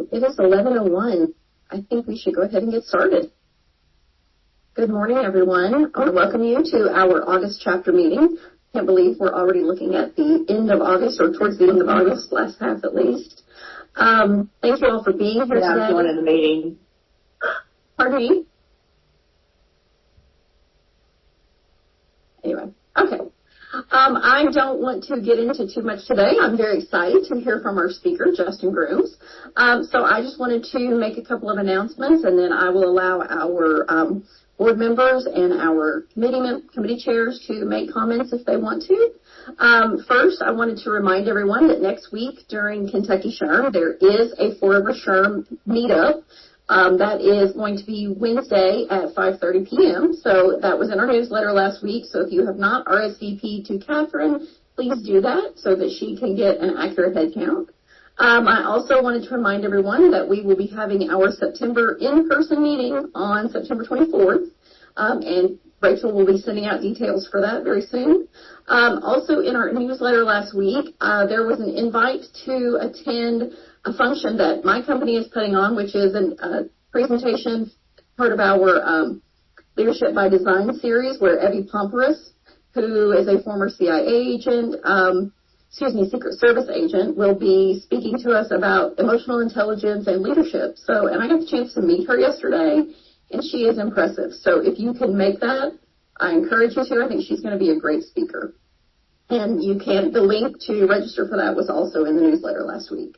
It is 11:01. I think we should go ahead and get started. Good morning, everyone. I want to welcome you to our August chapter meeting. Can't believe we're already looking at the end of August, or towards the end of August, last half at least. Thank you all for being here today. I'm joining the meeting. Pardon me? Anyway, okay. I don't want to get into too much today. I'm very excited to hear from our speaker, Justin Grooms. So I just wanted to make a couple of announcements, and then I will allow our board members and our committee chairs to make comments if they want to. First, I wanted to remind everyone that next week during Kentucky SHRM, there is a Forever SHRM meetup. That is going to be Wednesday at 5:30 p.m. So that was in our newsletter last week. So if you have not RSVP'd to Catherine, please do that so that she can get an accurate head count. I also wanted to remind everyone that we will be having our September in-person meeting on September 24th. And Rachel will be sending out details for that very soon. Also in our newsletter last week, there was an invite to attend a function that my company is putting on, which is a presentation, part of our Leadership by Design series, where Evie Pomporus, who is a former CIA agent, Secret Service agent, will be speaking to us about emotional intelligence and leadership. So, and I got the chance to meet her yesterday, and she is impressive. So if you can make that, I encourage you to. I think she's going to be a great speaker. And the link to register for that was also in the newsletter last week.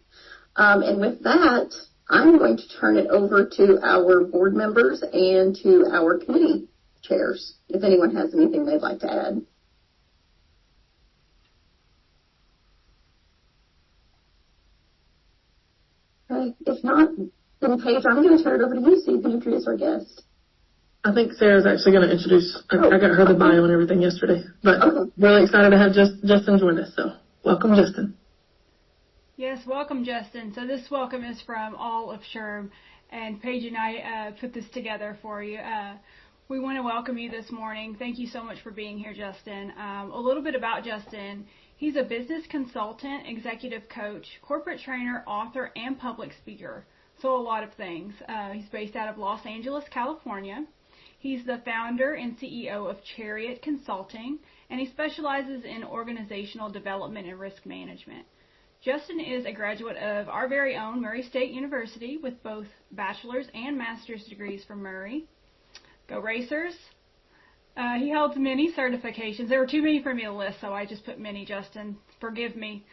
And with that, I'm going to turn it over to our board members and to our committee chairs, if anyone has anything they'd like to add. Okay, if not, then Paige, I'm going to turn it over to you so you can introduce our guest. I think Sarah's actually going to introduce. I got her the bio and everything yesterday, but really excited to have Justin join us. So welcome, Justin. Yes, welcome, Justin. So this welcome is from all of SHRM, and Paige and I put this together for you. We want to welcome you this morning. Thank you so much for being here, Justin. A little bit about Justin. He's a business consultant, executive coach, corporate trainer, author, and public speaker. So a lot of things. He's based out of Los Angeles, California. He's the founder and CEO of Chariot Consulting, and he specializes in organizational development and risk management. Justin is a graduate of our very own Murray State University with both bachelor's and master's degrees from Murray. Go Racers! He holds many certifications. There were too many for me to list, so I just put many, Justin. Forgive me.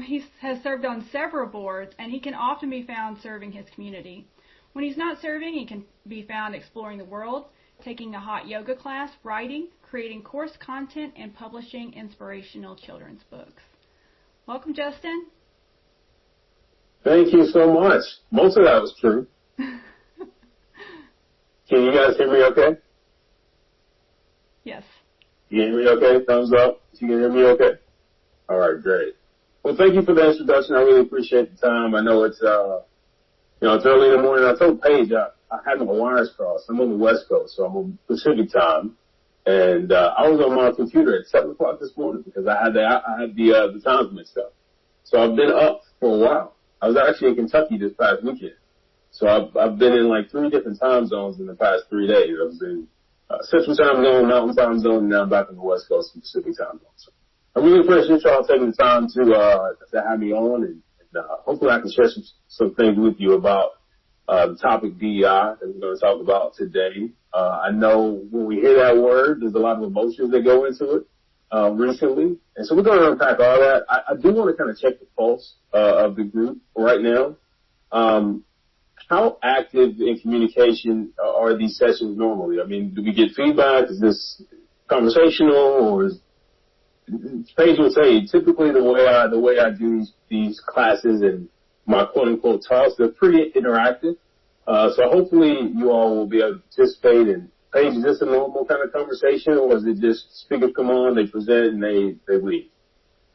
He has served on several boards, and he can often be found serving his community. When he's not serving, he can be found exploring the world, taking a hot yoga class, writing, creating course content, and publishing inspirational children's books. Welcome, Justin. Thank you so much. Most of that was true. Can you guys hear me okay? Yes. You hear me okay? Thumbs up. You can hear me okay? All right, great. Well, thank you for the introduction. I really appreciate the time. I know it's early in the morning. I told Paige I had my wires crossed. I'm on the West Coast, so I'm on Pacific time. And I was on my computer at 7 o'clock this morning because I had the times mixed up. So I've been up for a while. I was actually in Kentucky this past weekend. So I've been in like 3 different time zones in the past 3 days. I was in Central time zone, Mountain time zone, and now I'm back on the West Coast and Pacific time zone. So I really appreciate y'all taking the time to have me on, and hopefully I can share some things with you about the topic DEI that we're going to talk about today. I know when we hear that word, there's a lot of emotions that go into it recently. And so we're going to unpack all that. I do want to kind of check the pulse of the group right now. How active in communication are these sessions normally? I mean, do we get feedback? Is this conversational, or is Paige will say typically the way I do these classes and my quote-unquote talks. They're pretty interactive. So hopefully you all will be able to participate. And Paige, is this a normal kind of conversation, or is it just speakers come on, they present, and they leave?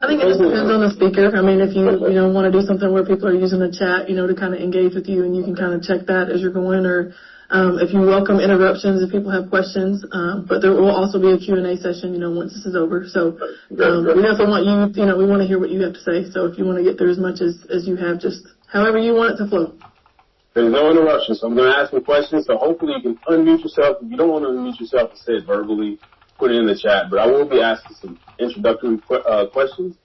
I think it just depends on the speaker. I mean, if you want to do something where people are using the chat, to kind of engage with you, and you can kind of check that as you're going, or if you welcome interruptions if people have questions. But there will also be a Q&A session, once this is over. So we also want you, we want to hear what you have to say. So if you want to get through as much as you have, just however you want it to flow. There's no interruption, so I'm going to ask some questions. So hopefully you can unmute yourself. If you don't want to unmute yourself, say it verbally. Put it in the chat, but I will be asking some introductory questions.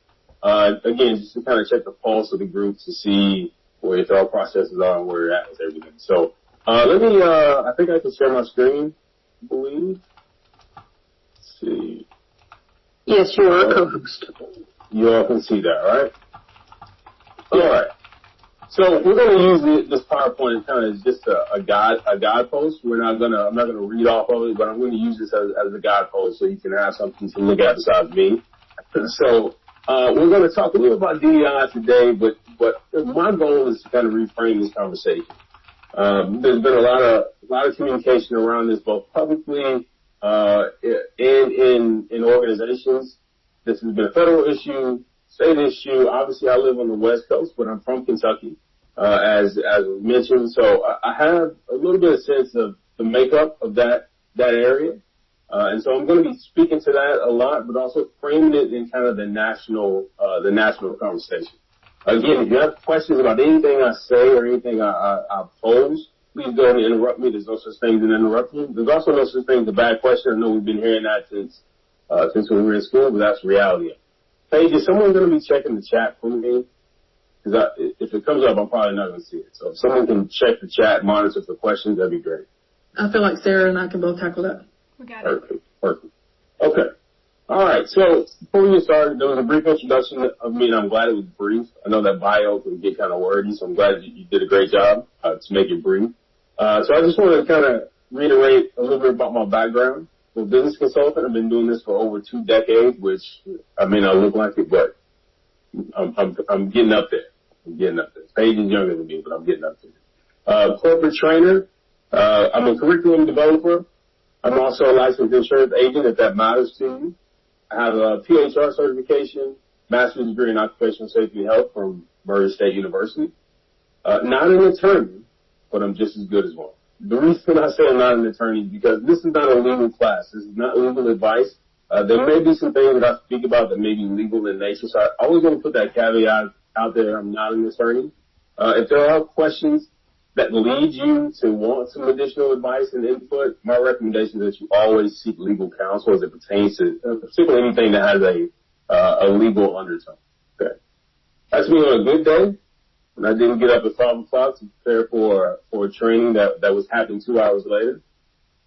Again, just to kind of check the pulse of the group to see where your thought processes are and where you're at with everything. So, let me, I think I can share my screen, I believe. Let's see. Yes, you are a co-host. You all can see that, right? All right. So we're going to use this PowerPoint kind of just a guidepost. I'm not going to read off of it, but I'm going to use this as a guidepost so you can have something to look at besides me. So we're going to talk a little about DEI today, but my goal is to kind of reframe this conversation. There's been a lot of communication around this, both publicly and in organizations. This has been a federal issue, state issue. Obviously, I live on the West Coast, but I'm from Kentucky. As mentioned, so I have a little bit of sense of the makeup of that area, and so I'm going to be speaking to that a lot, but also framing it in kind of the national conversation. Again, if you have questions about anything I say or anything I pose, please go ahead and interrupt me. There's no such thing as an interruption. There's also no such thing as a bad question. I know we've been hearing that since we were in school, but that's reality. Paige, is someone going to be checking the chat for me? Because if it comes up, I'm probably not going to see it. So if someone can check the chat, monitor for questions, that'd be great. I feel like Sarah and I can both tackle that. We got it. Perfect. Okay. All right. So before we get started, there was a brief introduction of me, and I'm glad it was brief. I know that bio can get kind of wordy, so I'm glad you did a great job to make it brief. So I just want to kind of reiterate a little bit about my background. I'm a business consultant. I've been doing this for over 2 decades, which I may not look like it, but I'm getting up there. Paige is younger than me, but I'm getting up there. Corporate trainer. I'm a curriculum developer. I'm also a licensed insurance agent, if that matters to you. I have a PHR certification, master's degree in occupational safety and health from Murray State University. Not an attorney, but I'm just as good as one. The reason I say I'm not an attorney is because this is not a legal class. This is not legal advice. There may be some things that I speak about that may be legal in nature, so I always want to put that caveat out there. I'm not an attorney. If there are questions that lead you to want some additional advice and input, my recommendation is that you always seek legal counsel as it pertains to particularly anything that has a legal undertone. Okay. That's me on a good day. And I didn't get up at 5 o'clock to prepare for a training that was happening 2 hours later.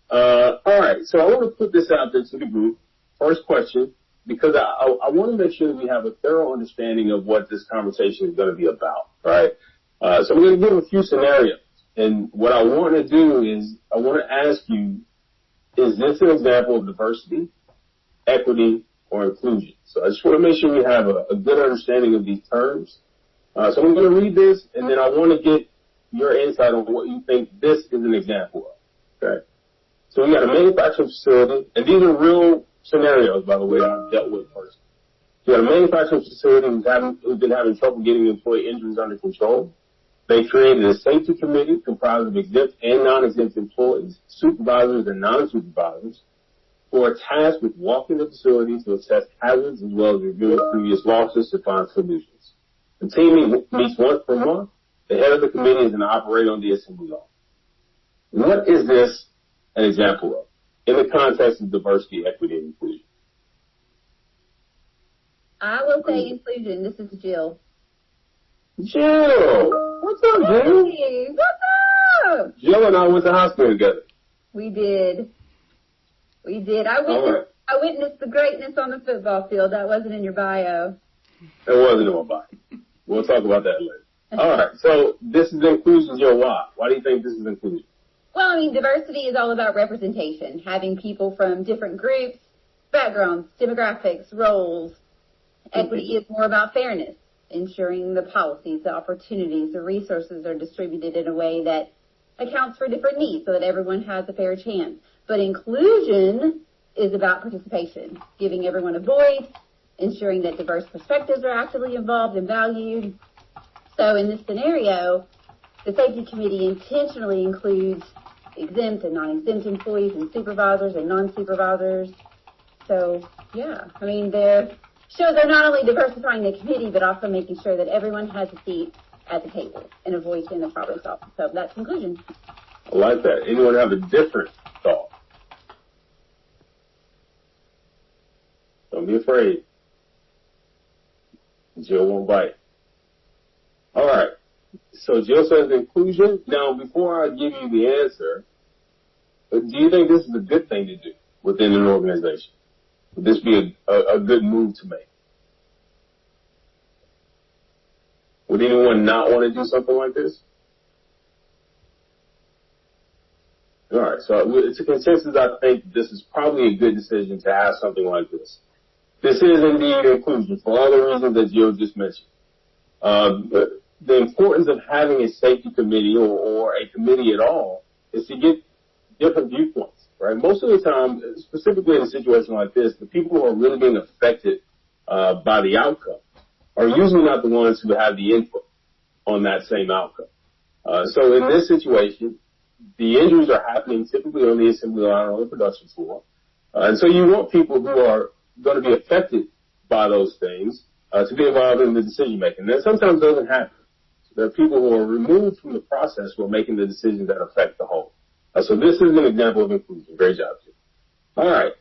All right. So I want to put this out there to the group. First question, because I want to make sure that we have a thorough understanding of what this conversation is going to be about, right? So I'm going to give a few scenarios. And what I want to do is I want to ask you, is this an example of diversity, equity, or inclusion? So I just want to make sure we have a good understanding of these terms. So I'm going to read this, and then I want to get your insight on what you think this is an example of. Okay. So we got a manufacturing facility, and these are real scenarios, by the way, I've dealt with first. You got a manufacturing facility who's been having trouble getting employee injuries under control. They created a safety committee comprised of exempt and non-exempt employees, supervisors and non-supervisors, who are tasked with walking the facility to assess hazards as well as reviewing previous losses to find solutions. The team meets once per month. The head of the committee is an operator on the assembly line. What is this an example of in the context of diversity, equity, and inclusion? I will say inclusion. This is Jill. Jill! What's up, Jill? Hey, what's up? Jill and I went to high school together. We did. I witnessed the greatness on the football field. That wasn't in your bio. It wasn't in my bio. We'll talk about that later. All right. So this is inclusion, Jill. Why? Why do you think this is inclusion? Well, I mean, diversity is all about representation, having people from different groups, backgrounds, demographics, roles. Equity is more about fairness. ensuring the policies, the opportunities, the resources are distributed in a way that accounts for different needs so that everyone has a fair chance. But inclusion is about participation, giving everyone a voice, ensuring that diverse perspectives are actively involved and valued. So in this scenario, the safety committee intentionally includes exempt and non-exempt employees and supervisors and non-supervisors. So, yeah, I mean, they're not only diversifying the committee, but also making sure that everyone has a seat at the table and a voice in the problem solving. So that's conclusion. I like that. Anyone have a different thought? Don't be afraid. Jill won't bite. All right. So Jill says inclusion. Now, before I give you the answer, do you think this is a good thing to do within an organization? Would this be a good move to make? Would anyone not want to do something like this? All right. So it's a consensus. I think this is probably a good decision to have something like this. This is indeed inclusion for all the reasons that Jill just mentioned. The importance of having a safety committee or a committee at all is to get different viewpoints, right? Most of the time, specifically in a situation like this, the people who are really being affected by the outcome are usually not the ones who have the input on that same outcome. So in this situation, the injuries are happening typically on the assembly line or on the production floor. And so you want people who are going to be affected by those things to be involved in the decision making. And that sometimes doesn't happen. There are people who are removed from the process who are making the decisions that affect the whole. So this is an example of inclusion. Great job, Jim. All right.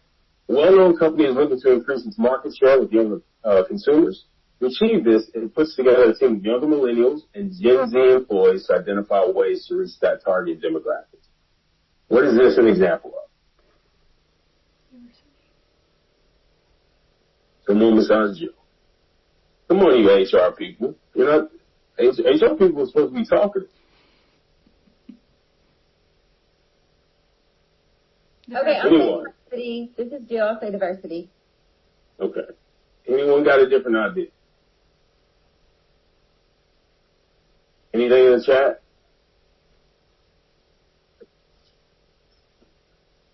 Well-known company is looking to increase its market share with younger consumers. To achieve this, it puts together a team of younger millennials and Gen Z employees to identify ways to reach that target demographic. What is this an example of? Come on, Massage Jill. Come on, you HR people. You're not, HR people are supposed to be talking. Okay, I'll say diversity. This is Jill. I'll say diversity. Okay. Anyone got a different idea? Anything in the chat?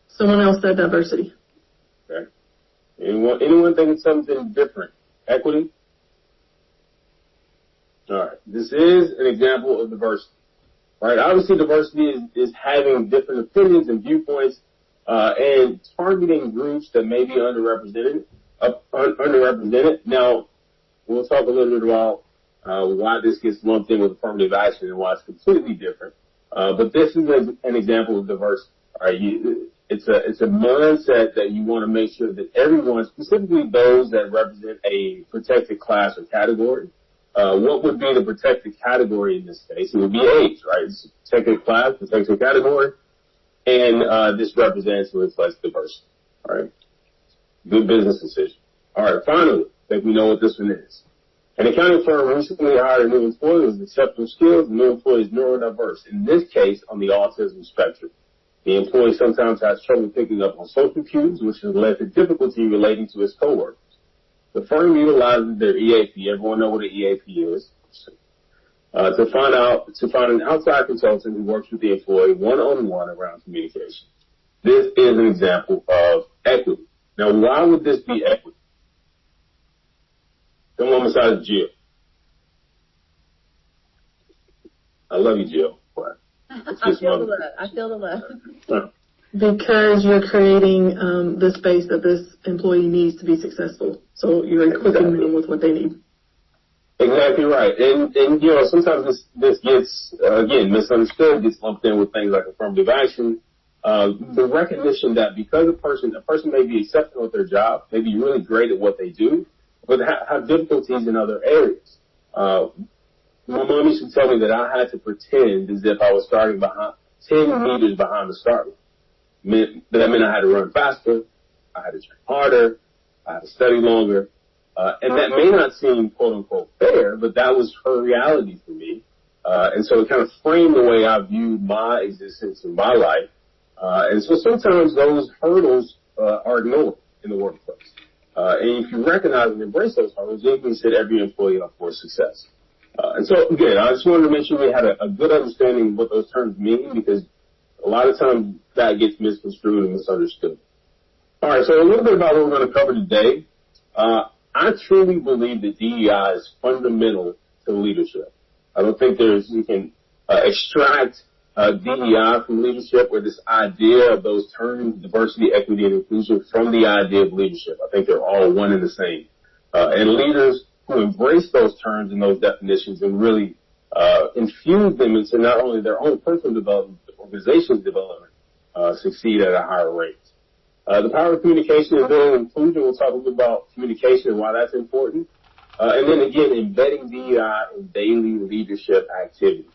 Someone else said diversity. Okay. Anyone think of something different? Equity? All right. This is an example of diversity. Right? Obviously, diversity is having different opinions and viewpoints and targeting groups that may be underrepresented. Now, we'll talk a little bit about why this gets lumped in with affirmative action and why it's completely different. But this is an example of diversity. All right? It's a mindset that you want to make sure that everyone, specifically those that represent a protected class or category, what would be the protected category in this case? It would be age, right? It's a protected class, protected category, and this represents or reflects diversity. All right? Good business decision. All right, finally, I think we know what this one is. An accounting firm recently hired a new employee with exceptional skills. The new employee is neurodiverse, in this case on the autism spectrum. The employee sometimes has trouble picking up on social cues, which has led to difficulty relating to his coworkers. The firm utilizes their EAP. Everyone know what an EAP is. To find an outside consultant who works with the employee one-on-one around communication. This is an example of equity. Now, why would this be equity? Come on, besides Jill. I love you, Jill. What? I feel the love. Because you're creating the space that this employee needs to be successful. So you're equipping them with what they need. Exactly right. And you know, sometimes this gets, again, misunderstood, gets lumped in with things like affirmative action. The recognition that because a person may be exceptional at their job, may be really great at what they do, but have difficulties in other areas. My mom used to tell me that I had to pretend as if I was starting 10 meters behind the start line. That meant I had to run faster, I had to train harder, I had to study longer. And that may not seem quote unquote fair, but that was her reality for me. And so it kind of framed the way I viewed my existence in my life. And so sometimes those hurdles are ignored in the workplace. And if you recognize and embrace those hurdles, then you can set every employee up for success. And so, again, I just wanted to make sure we had a good understanding of what those terms mean, because a lot of times that gets misconstrued and misunderstood. All right, so a little bit about what we're going to cover today. I truly believe that DEI is fundamental to leadership. I don't think you can extract DEI from leadership, or this idea of those terms, diversity, equity, and inclusion, from the idea of leadership. I think they're all one and the same. And leaders who embrace those terms and those definitions and really infuse them into not only their own personal development, but organization's development, succeed at a higher rate. The power of communication and building inclusion, we'll talk a little bit about communication and why that's important. And then again, embedding DEI in daily leadership activities.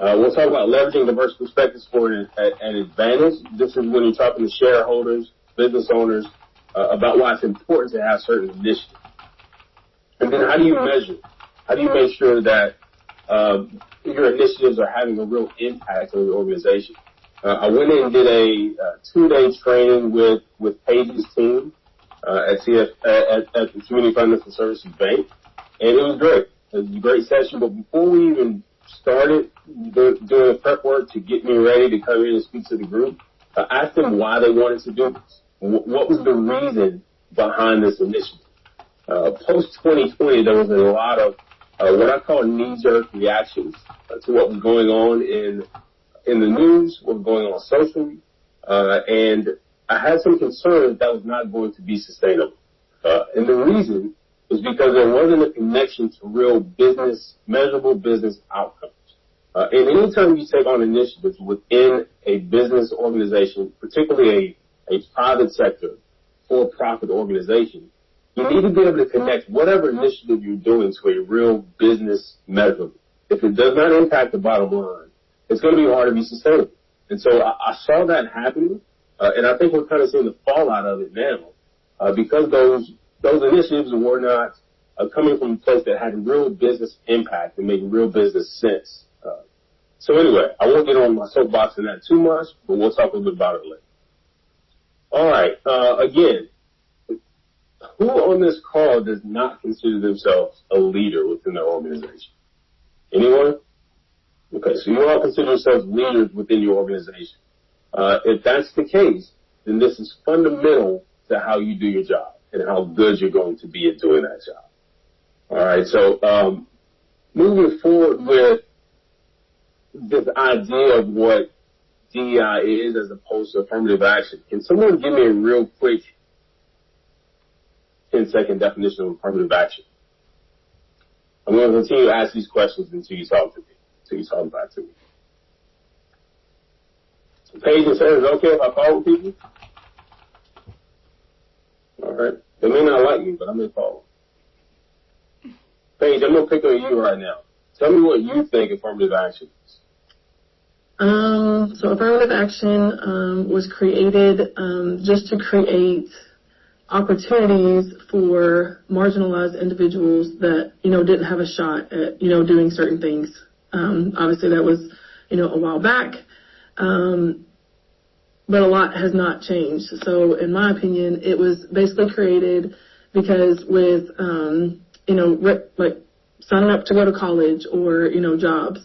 We'll talk about leveraging diverse perspectives for an advantage. This is when you're talking to shareholders, business owners, about why it's important to have certain initiatives. And then how do you measure? How do you make sure that your initiatives are having a real impact on your organization? I went in and did a 2-day training with Paige's team at the Community Financial Services Bank, and it was great. It was a great session, but before we even started doing the prep work to get me ready to come in and speak to the group, I asked them why they wanted to do this. What was the reason behind this initiative? Post-2020, there was a lot of what I call knee-jerk reactions to what was going on in the news, what was going on socially, and I had some concerns that was not going to be sustainable. And the reason is because there wasn't a connection to real business, measurable business outcomes. And anytime you take on initiatives within a business organization, particularly a private sector, for-profit organization, you need to be able to connect whatever initiative you're doing to a real business measurable. If it does not impact the bottom line, it's going to be hard to be sustainable. And so I saw that happening, and I think we're kind of seeing the fallout of it now, because those initiatives were not coming from a place that had real business impact and made real business sense. So anyway, I won't get on my soapbox in that too much, but we'll talk a little bit about it later. All right, again, who on this call does not consider themselves a leader within their organization? Anyone? Okay, so you all consider yourselves leaders within your organization. If that's the case, then this is fundamental to how you do your job and how good you're going to be at doing that job. All right, so moving forward with this idea of what DEI is as opposed to affirmative action, can someone give me a real quick 10-second definition of affirmative action? I'm going to continue to ask these questions until you talk to me, until you talk back to me. Paige and Sarah, is it okay if I follow people? All right. They may not like me, but I'm going to follow. Paige, I'm going to pick on you right now. Tell me what you think affirmative action is. So affirmative action was created just to create opportunities for marginalized individuals that, didn't have a shot at, doing certain things. Obviously that was, a while back. But a lot has not changed. So in my opinion, it was basically created because with, like signing up to go to college or, jobs,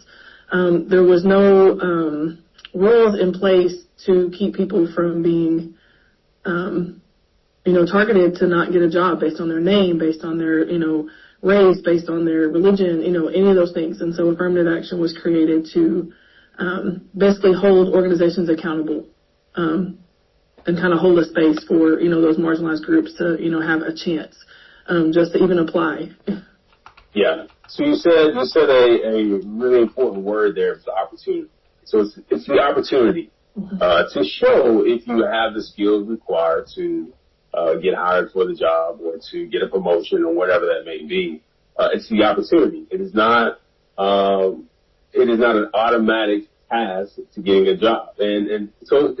there was no rules in place to keep people from being, targeted to not get a job based on their name, based on their, race, based on their religion, any of those things. And so affirmative action was created to basically hold organizations accountable and kind of hold a space for, those marginalized groups to, have a chance just to even apply. Yeah. So you said a really important word there, is the opportunity. So it's the opportunity to show if you have the skills required to get hired for the job or to get a promotion or whatever that may be. It's the opportunity. It is not an automatic path to getting a job. And so,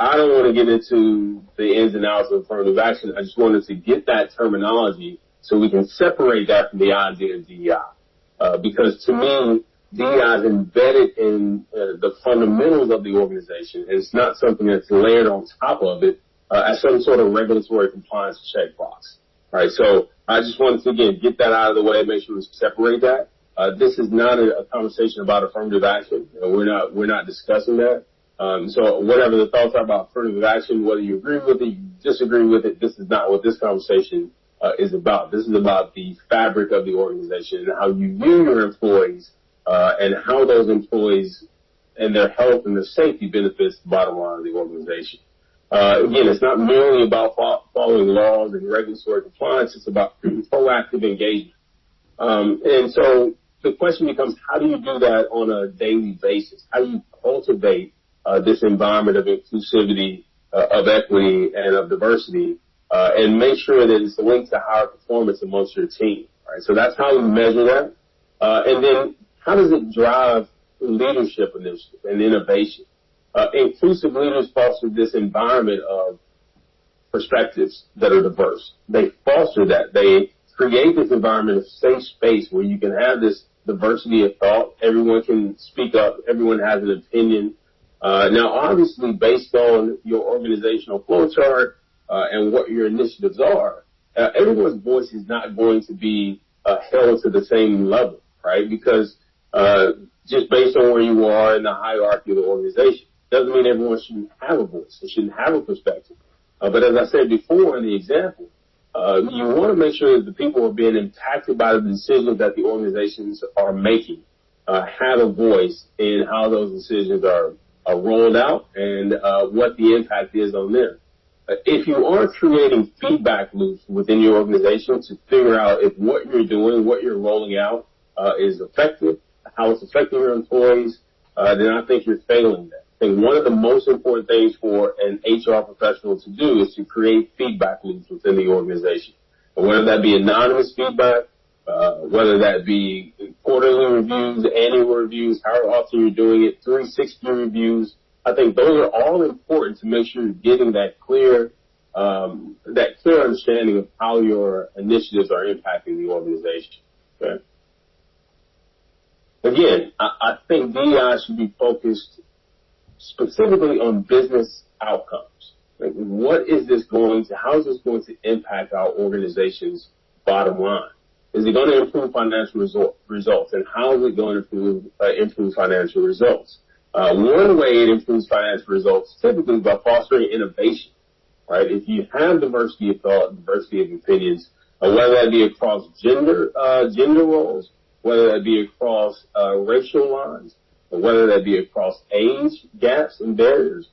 I don't want to get into the ins and outs of affirmative action. I just wanted to get that terminology so we can separate that from the idea of DEI. Because to me, DEI is embedded in the fundamentals of the organization. It's not something that's layered on top of it. as some sort of regulatory compliance checkbox. Right? So I just wanted to, again, get that out of the way, make sure we separate that. This is not a conversation about affirmative action. We're not discussing that. So whatever the thoughts are about affirmative action, whether you agree with it, you disagree with it, this is not what this conversation is about. This is about the fabric of the organization and how you view your employees, and how those employees and their health and their safety benefits the bottom line of the organization. Again, it's not merely about following laws and regulatory compliance. It's about proactive engagement. And so the question becomes, how do you do that on a daily basis? How do you cultivate this environment of inclusivity, of equity, and of diversity, and make sure that it's linked to higher performance amongst your team? Right? So that's how we measure that. And then how does it drive leadership initiative and innovation? Inclusive leaders foster this environment of perspectives that are diverse. They foster that. They create this environment of safe space where you can have this diversity of thought. Everyone can speak up. Everyone has an opinion. Now, obviously, based on your organizational flow chart and what your initiatives are, everyone's voice is not going to be held to the same level, right? Because just based on where you are in the hierarchy of the organization, doesn't mean everyone shouldn't have a voice. They shouldn't have a perspective. But as I said before in the example, you want to make sure that the people who are being impacted by the decisions that the organizations are making have a voice in how those decisions are rolled out and what the impact is on them. If you are creating feedback loops within your organization to figure out if what you're doing, what you're rolling out is effective, how it's affecting your employees, then I think you're failing that. I think one of the most important things for an HR professional to do is to create feedback loops within the organization. And whether that be anonymous feedback, whether that be quarterly reviews, annual reviews, however often you're doing it, 360 reviews, I think those are all important to make sure you're getting that clear understanding of how your initiatives are impacting the organization. Okay? Again, I think DEI should be focused specifically on business outcomes. Like, how is this going to impact our organization's bottom line? Is it going to improve financial results? And how is it going to improve financial results? One way it improves financial results typically is by fostering innovation, right? If you have diversity of thought, diversity of opinions, whether that be across gender roles, whether that be across racial lines, or whether that be across age gaps and barriers,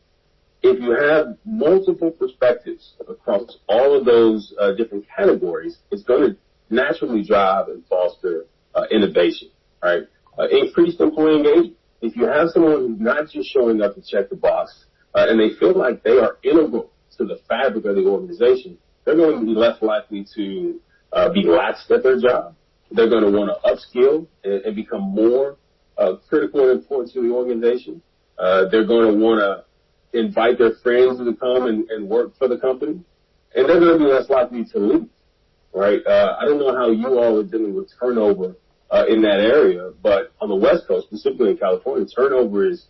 if you have multiple perspectives across all of those different categories, it's going to naturally drive and foster innovation, right? Increased employee engagement. If you have someone who's not just showing up to check the box and they feel like they are integral to the fabric of the organization, they're going to be less likely to be laxed at their job. They're going to want to upskill and become more critical and important to the organization. They're going to want to invite their friends to come and work for the company. And they're going to be less likely to leave, right? I don't know how you all are dealing with turnover in that area, but on the West Coast, specifically in California, turnover is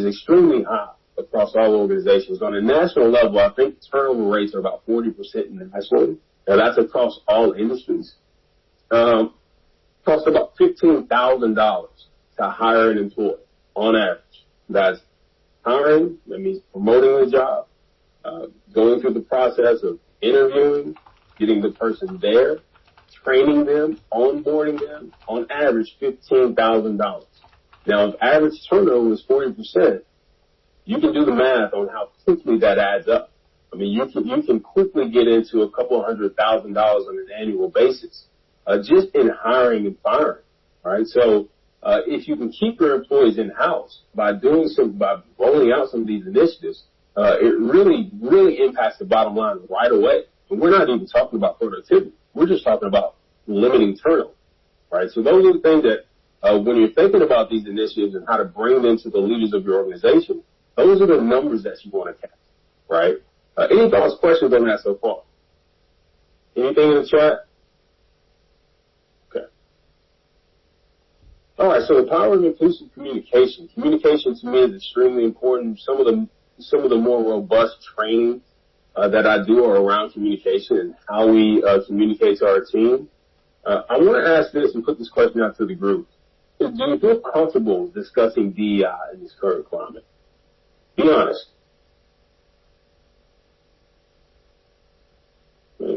extremely high across all organizations. On a national level, I think turnover rates are about 40% nationally. Now, that's across all industries. Costs about $15,000 to hire an employee on average. That's hiring, that means promoting the job, going through the process of interviewing, getting the person there, training them, onboarding them, on average $15,000. Now, if average turnover is 40%, you can do the math on how quickly that adds up. I mean, you can quickly get into a couple of $100,000 on an annual basis, just in hiring and firing, right? So, if you can keep your employees in-house by rolling out some of these initiatives, it really, really impacts the bottom line right away. And we're not even talking about productivity. We're just talking about limiting turnover, right? So those are the things that, when you're thinking about these initiatives and how to bring them to the leaders of your organization, those are the numbers that you want to capture, right? Any thoughts, questions on that so far? Anything in the chat? Okay. All right. So the power of inclusive communication. Communication to me is extremely important. Some of the more robust training that I do are around communication and how we communicate to our team. I want to ask this and put this question out to the group. Do you feel comfortable discussing DEI in this current climate? Be honest.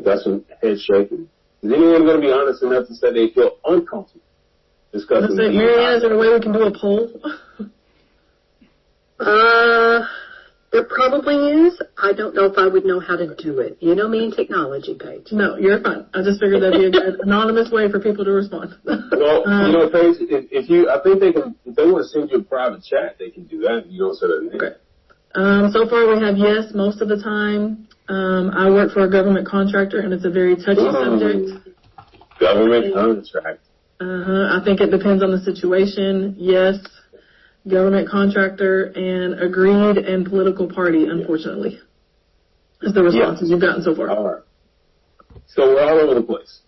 Got some head shaking. Is anyone going to be honest enough to say they feel uncomfortable discussing DEI? Marianne, is there a way we can do a poll? There probably is. I don't know if I would know how to do it. You know me and technology, Paige. No, you're fine. I just figured that'd be an anonymous way for people to respond. Well, Paige, I think they can, if they want to send you a private chat, they can do that. You don't say that in here. Okay. So far we have yes most of the time. I work for a government contractor, and it's a very touchy subject. Government contract. I think it depends on the situation. Yes. Government contractor and agreed and political party, unfortunately, is the responses you've gotten so far. All right. So we're all over the place,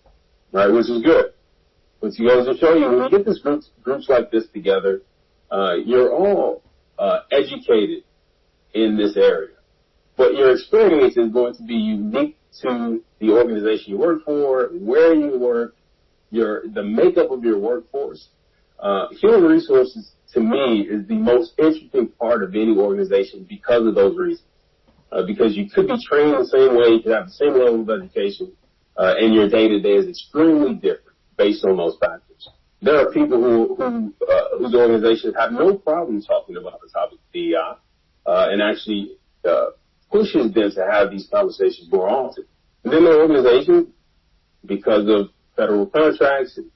right, which is good. Which goes to show you, when you get this groups like this together, you're all educated in this area. But your experience is going to be unique to the organization you work for, where you work, the makeup of your workforce. Human resources, to me, is the most interesting part of any organization because of those reasons. Because you could be trained the same way, you could have the same level of education, and your day-to-day is extremely different based on those factors. There are people whose organizations have no problem talking about the topic of DEI, and actually pushes them to have these conversations more often. And then there are organizations, because of federal contracts and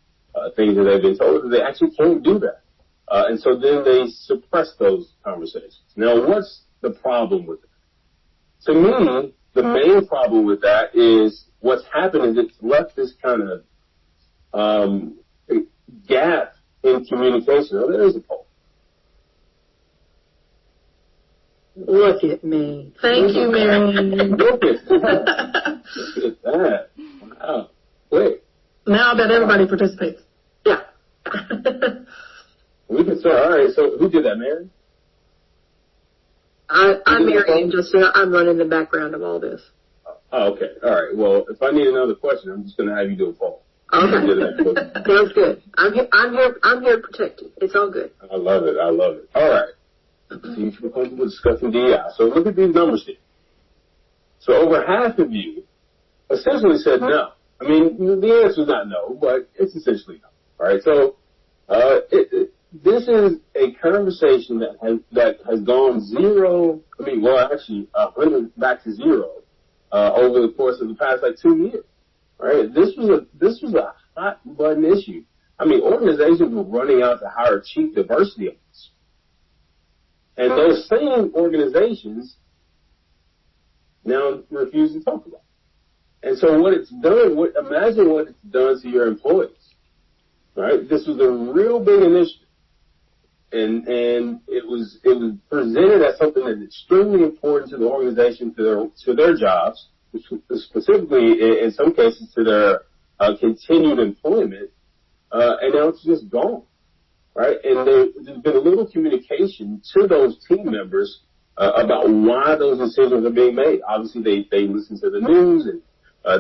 things that they've been told, that they actually can't do that. And so then they suppress those conversations. Now, what's the problem with it? To me, the main problem with that is what's happened is it's left this kind of gap in communication. Oh, there is a poll. Look at me. Thank you, Marianne. Look at that. Look at that. Wow. Wait. Now that everybody participates. Yeah. We can start. All right. So who did that, Mary? I'm Marianne, Justin. I'm running the background of all this. Oh, okay. All right. Well, if I need another question, I'm just going to have you do a poll. Okay. Sounds good. I'm here to protect you. It's all good. I love it. All right. So you feel comfortable discussing DEI. So look at these numbers here. So over half of you essentially said no. I mean, the answer is not no, but it's essentially no. All right. So this is a conversation that has gone zero. I mean, well, actually, 100 back to zero over the course of the past 2 years. All right. This was a hot button issue. I mean, organizations were running out to hire chief diversity officers. And those same organizations now refuse to talk about it. And so what it's done, imagine what it's done to your employees, right? This was a real big initiative. And it was presented as something that's extremely important to the organization, to their jobs, specifically in some cases to their continued employment, and now it's just gone. Right, and there's been a little communication to those team members about why those decisions are being made. Obviously, they listen to the news and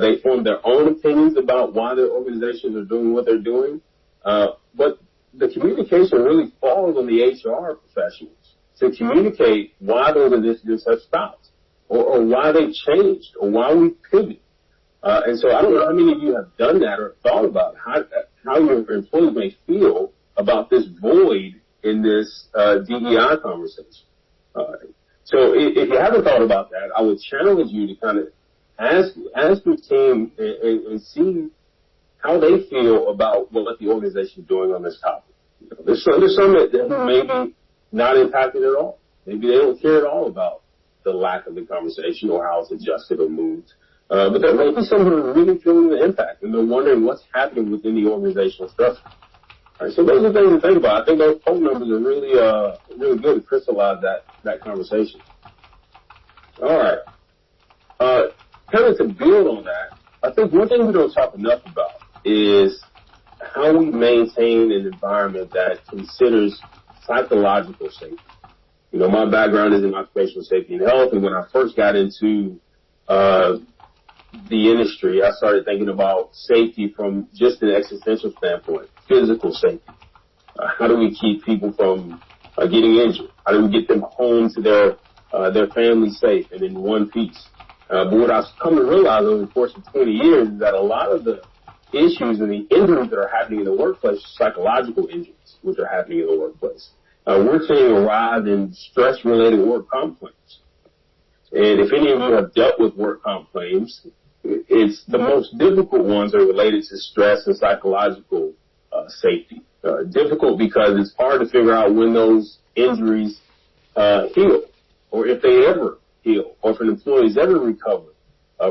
they form their own opinions about why their organizations are doing what they're doing. But the communication really falls on the HR professionals to communicate why those initiatives have stopped, or why they've changed, or why we pivot. And so I don't know how many of you have done that or thought about how your employees may feel about this void in this DEI conversation. So if you haven't thought about that, I would challenge you to kind of ask your team and see how they feel about what the organization is doing on this topic. You know, there's some that may be not impacted at all. Maybe they don't care at all about the lack of the conversation or how it's adjusted or moved. But there may be some who are really feeling the impact, and they're wondering what's happening within the organizational structure. All right, so those are things to think about. I think those poll numbers are really good to crystallize that conversation. All right. Kind of to build on that, I think one thing we don't talk enough about is how we maintain an environment that considers psychological safety. You know, my background is in occupational safety and health, and when I first got into the industry, I started thinking about safety from just an existential standpoint, physical safety. How do we keep people from getting injured? How do we get them home to their family safe and in one piece? But what I've come to realize over the course of 20 years is that a lot of the issues and the injuries that are happening in the workplace are psychological injuries, which are happening in the workplace. We're seeing a rise in stress-related work comp claims. And if any of you have dealt with work comp claims, it's the most difficult ones are related to stress and psychological safety. Difficult because it's hard to figure out when those injuries heal, or if they ever heal, or if an employee's ever recover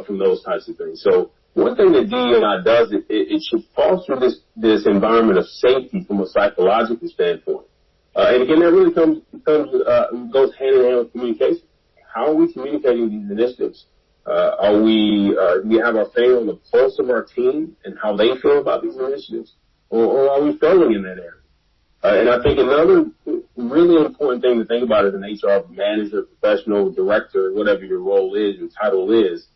from those types of things. So one thing that DEI does, it should foster this environment of safety from a psychological standpoint. And again, that really goes hand in hand with communication. How are we communicating these initiatives? Do we have our finger on the pulse of our team and how they feel about these initiatives? Or are we failing in that area? And I think another really important thing to think about as an HR manager, professional, director, whatever your role is, your title is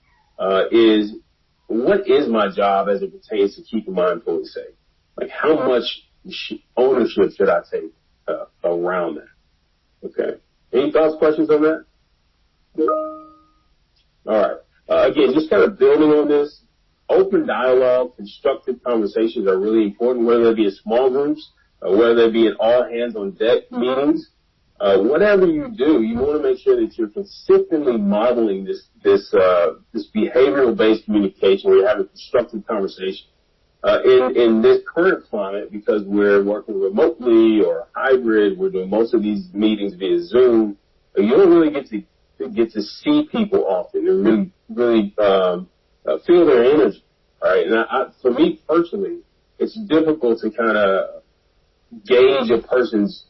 what is my job as it pertains to keeping my employees safe? Like how much ownership should I take around that? Okay. Any thoughts, questions on that? All right. Again, just kind of building on this, open dialogue, constructive conversations are really important, whether they be in small groups, whether they be in all hands on deck meetings. Whatever you do, you want to make sure that you're consistently modeling this behavioral-based communication where you're having constructive conversation. In this current climate, because we're working remotely or hybrid, we're doing most of these meetings via Zoom, you don't really get to see people often and really feel their energy. All right, and for me personally, it's difficult to kind of gauge a person's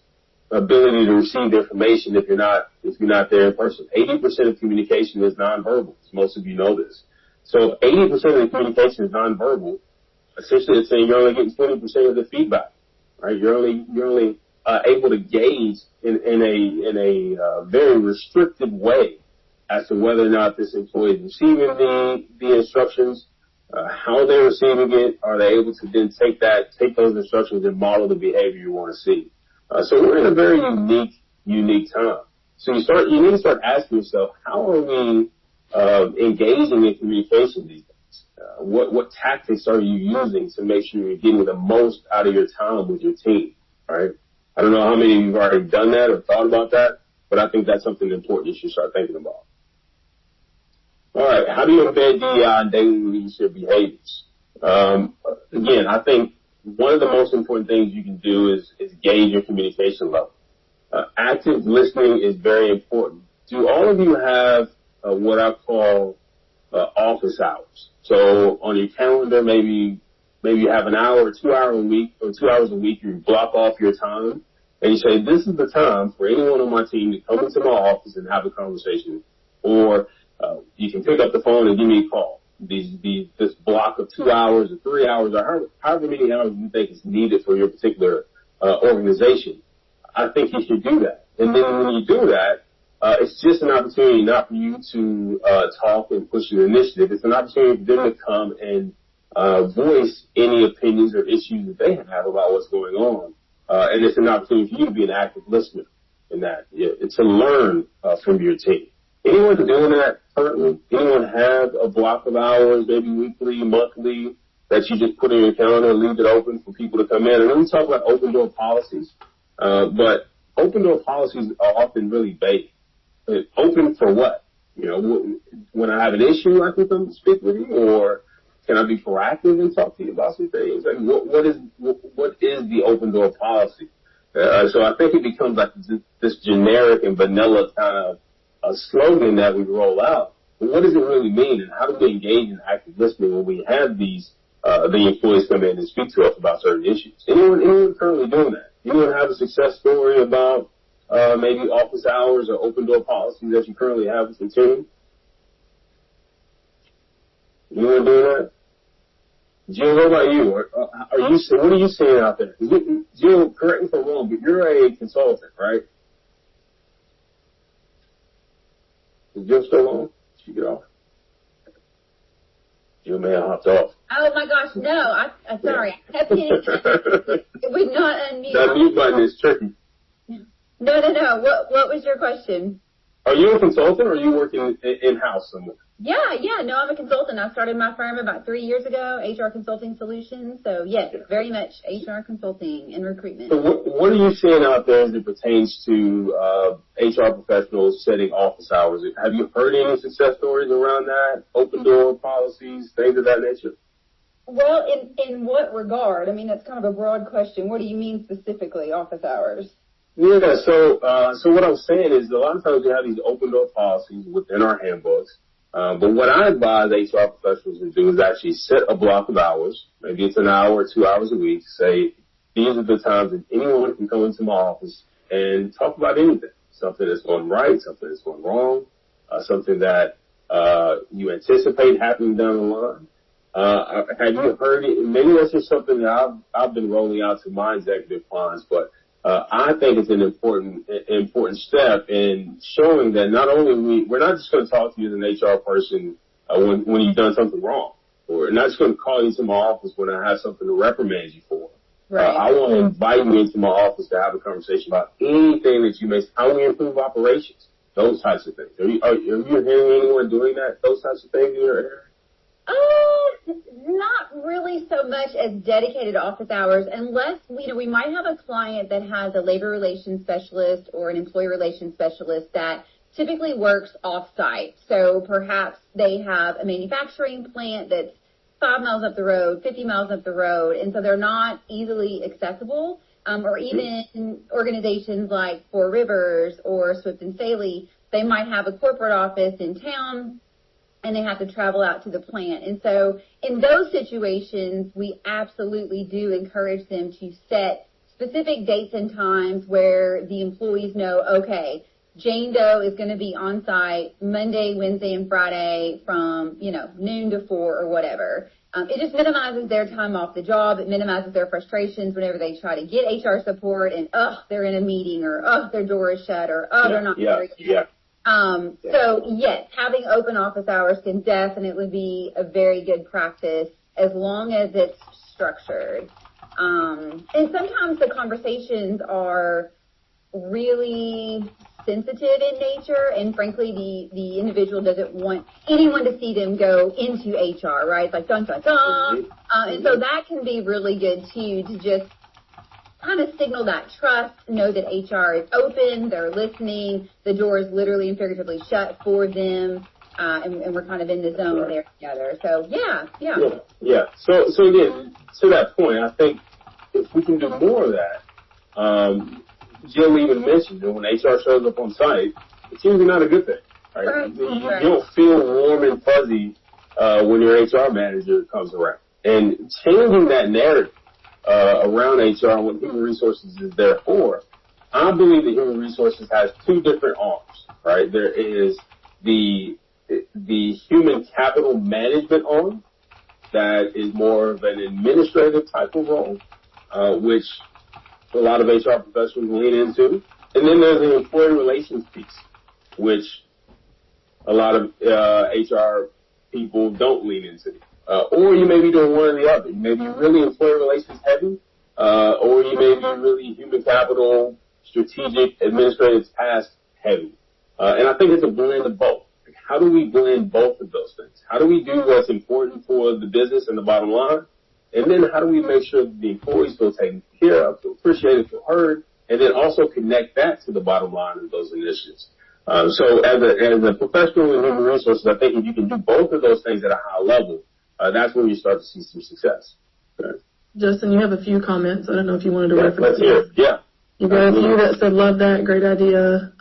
ability to receive information if you're not there in person. 80% of communication is nonverbal. Most of you know this. So if 80% of the communication is nonverbal, essentially it's saying you're only getting 20% of the feedback. Right? You're only able to gauge in a very restricted way as to whether or not this employee is receiving the instructions, how they're receiving it. Are they able to then take those instructions and model the behavior you want to see? So we're in a very unique time. So you need to start asking yourself, how are we engaging in communication these days? What tactics are you using to make sure you're getting the most out of your time with your team? Right? I don't know how many of you have already done that or thought about that, but I think that's something important you should start thinking about. All right, how do you embed DEI in daily leadership behaviors? Again, I think one of the most important things you can do is gauge your communication level. Active listening is very important. Do all of you have what I call office hours? So on your calendar, maybe you have an hour or 2 hours a week, you block off your time, and you say, this is the time for anyone on my team to come into my office and have a conversation, or you can pick up the phone and give me a call. This block of 2 hours or 3 hours or however many hours you think is needed for your particular organization, I think you should do that. And then when you do that, it's just an opportunity not for you to talk and push your initiative. It's an opportunity for them to come and voice any opinions or issues that they have about what's going on. And it's an opportunity for you to be an active listener in that. It's to learn from your team. Anyone doing that currently? Anyone have a block of hours, maybe weekly, monthly, that you just put in your calendar and leave it open for people to come in? And then we talk about open door policies, but open door policies are often very vague. Open for what? You know, when I have an issue, I can come speak with you, or can I be proactive and talk to you about some things? Like what is the open door policy? So I think it becomes like this generic and vanilla kind of a slogan that we roll out. But what does it really mean, and how do we engage in active listening when we have these the employees come in and speak to us about certain issues? Anyone currently doing that? Anyone have a success story about maybe office hours or open door policies that you currently have with your team? Anyone doing that? Jill, what about you? What are you seeing out there? Jill, correct me if I'm wrong, but you're a consultant, right? Is Jill still on? She get off. You may have hopped off. Oh my gosh, no! I'm sorry. I kept hitting it. It would not unmute. That mute button is tricky. No. What was your question? Are you a consultant or are you working in-house somewhere? Yeah. No, I'm a consultant. I started my firm about 3 years ago, HR Consulting Solutions. So yes, very much HR consulting and recruitment. So what are you seeing out there as it pertains to HR professionals setting office hours? Have you heard any success stories around that? Open door policies, things of that nature? Well, in what regard? I mean, that's kind of a broad question. What do you mean specifically, office hours? Yeah, so what I'm saying is a lot of times we have these open door policies within our handbooks. But what I advise HR professionals to do is actually set a block of hours. Maybe it's an hour or 2 hours a week. Say, these are the times that anyone can come into my office and talk about anything. Something that's going right, something that's going wrong, something that you anticipate happening down the line. Have you heard it? Maybe that's just something that I've been rolling out to my executive clients, but I think it's an important step in showing that not only we're not just going to talk to you as an HR person when you've done something wrong. We're not just going to call you to my office when I have something to reprimand you for. Right. I want to invite you into my office to have a conversation about anything that you may, how we improve operations, those types of things. Are you hearing anyone doing that, those types of things in your area? Not really so much as dedicated office hours, unless, we might have a client that has a labor relations specialist or an employee relations specialist that typically works off-site. So perhaps they have a manufacturing plant that's 5 miles up the road, 50 miles up the road, and so they're not easily accessible. Or even organizations like Four Rivers or Swift and Saley, they might have a corporate office in town, and they have to travel out to the plant. And so in those situations, we absolutely do encourage them to set specific dates and times where the employees know, okay, Jane Doe is going to be on site Monday, Wednesday, and Friday from, noon to 4 or whatever. It just minimizes their time off the job. It minimizes their frustrations whenever they try to get HR support and, they're in a meeting, or, their door is shut, or, they're not there yet. So yes, having open office hours can definitely be a very good practice as long as it's structured. And sometimes the conversations are really sensitive in nature, and frankly, the individual doesn't want anyone to see them go into HR, right? It's like dun dun dun. And so that can be really good too, to just kind of signal that trust, know that HR is open, they're listening, the door is literally and figuratively shut for them, and we're kind of in the zone there together. So yeah. So again, to that point, I think if we can do more of that, Jill even mentioned that when HR shows up on site, it's usually not a good thing. Right? You don't feel warm and fuzzy when your HR manager comes around. And changing that narrative around HR and what human resources is there for, I believe that human resources has two different arms, right? There is the human capital management arm that is more of an administrative type of role, which a lot of HR professionals lean into. And then there's the employee relations piece, which a lot of HR people don't lean into. Or you may be doing one or the other. You may be really employee relations heavy, or you may be really human capital, strategic, administrative task heavy. And I think it's a blend of both. How do we blend both of those things? How do we do what's important for the business and the bottom line? And then how do we make sure that the employees feel taken care of, feel appreciated, feel heard, and then also connect that to the bottom line of those initiatives? So as a professional in human resources, I think if you can do both of those things at a high level, that's when you start to see some success. Okay. Justin, you have a few comments. I don't know if you wanted to reference let's hear it. Yeah. You got a few that said, love that, great idea.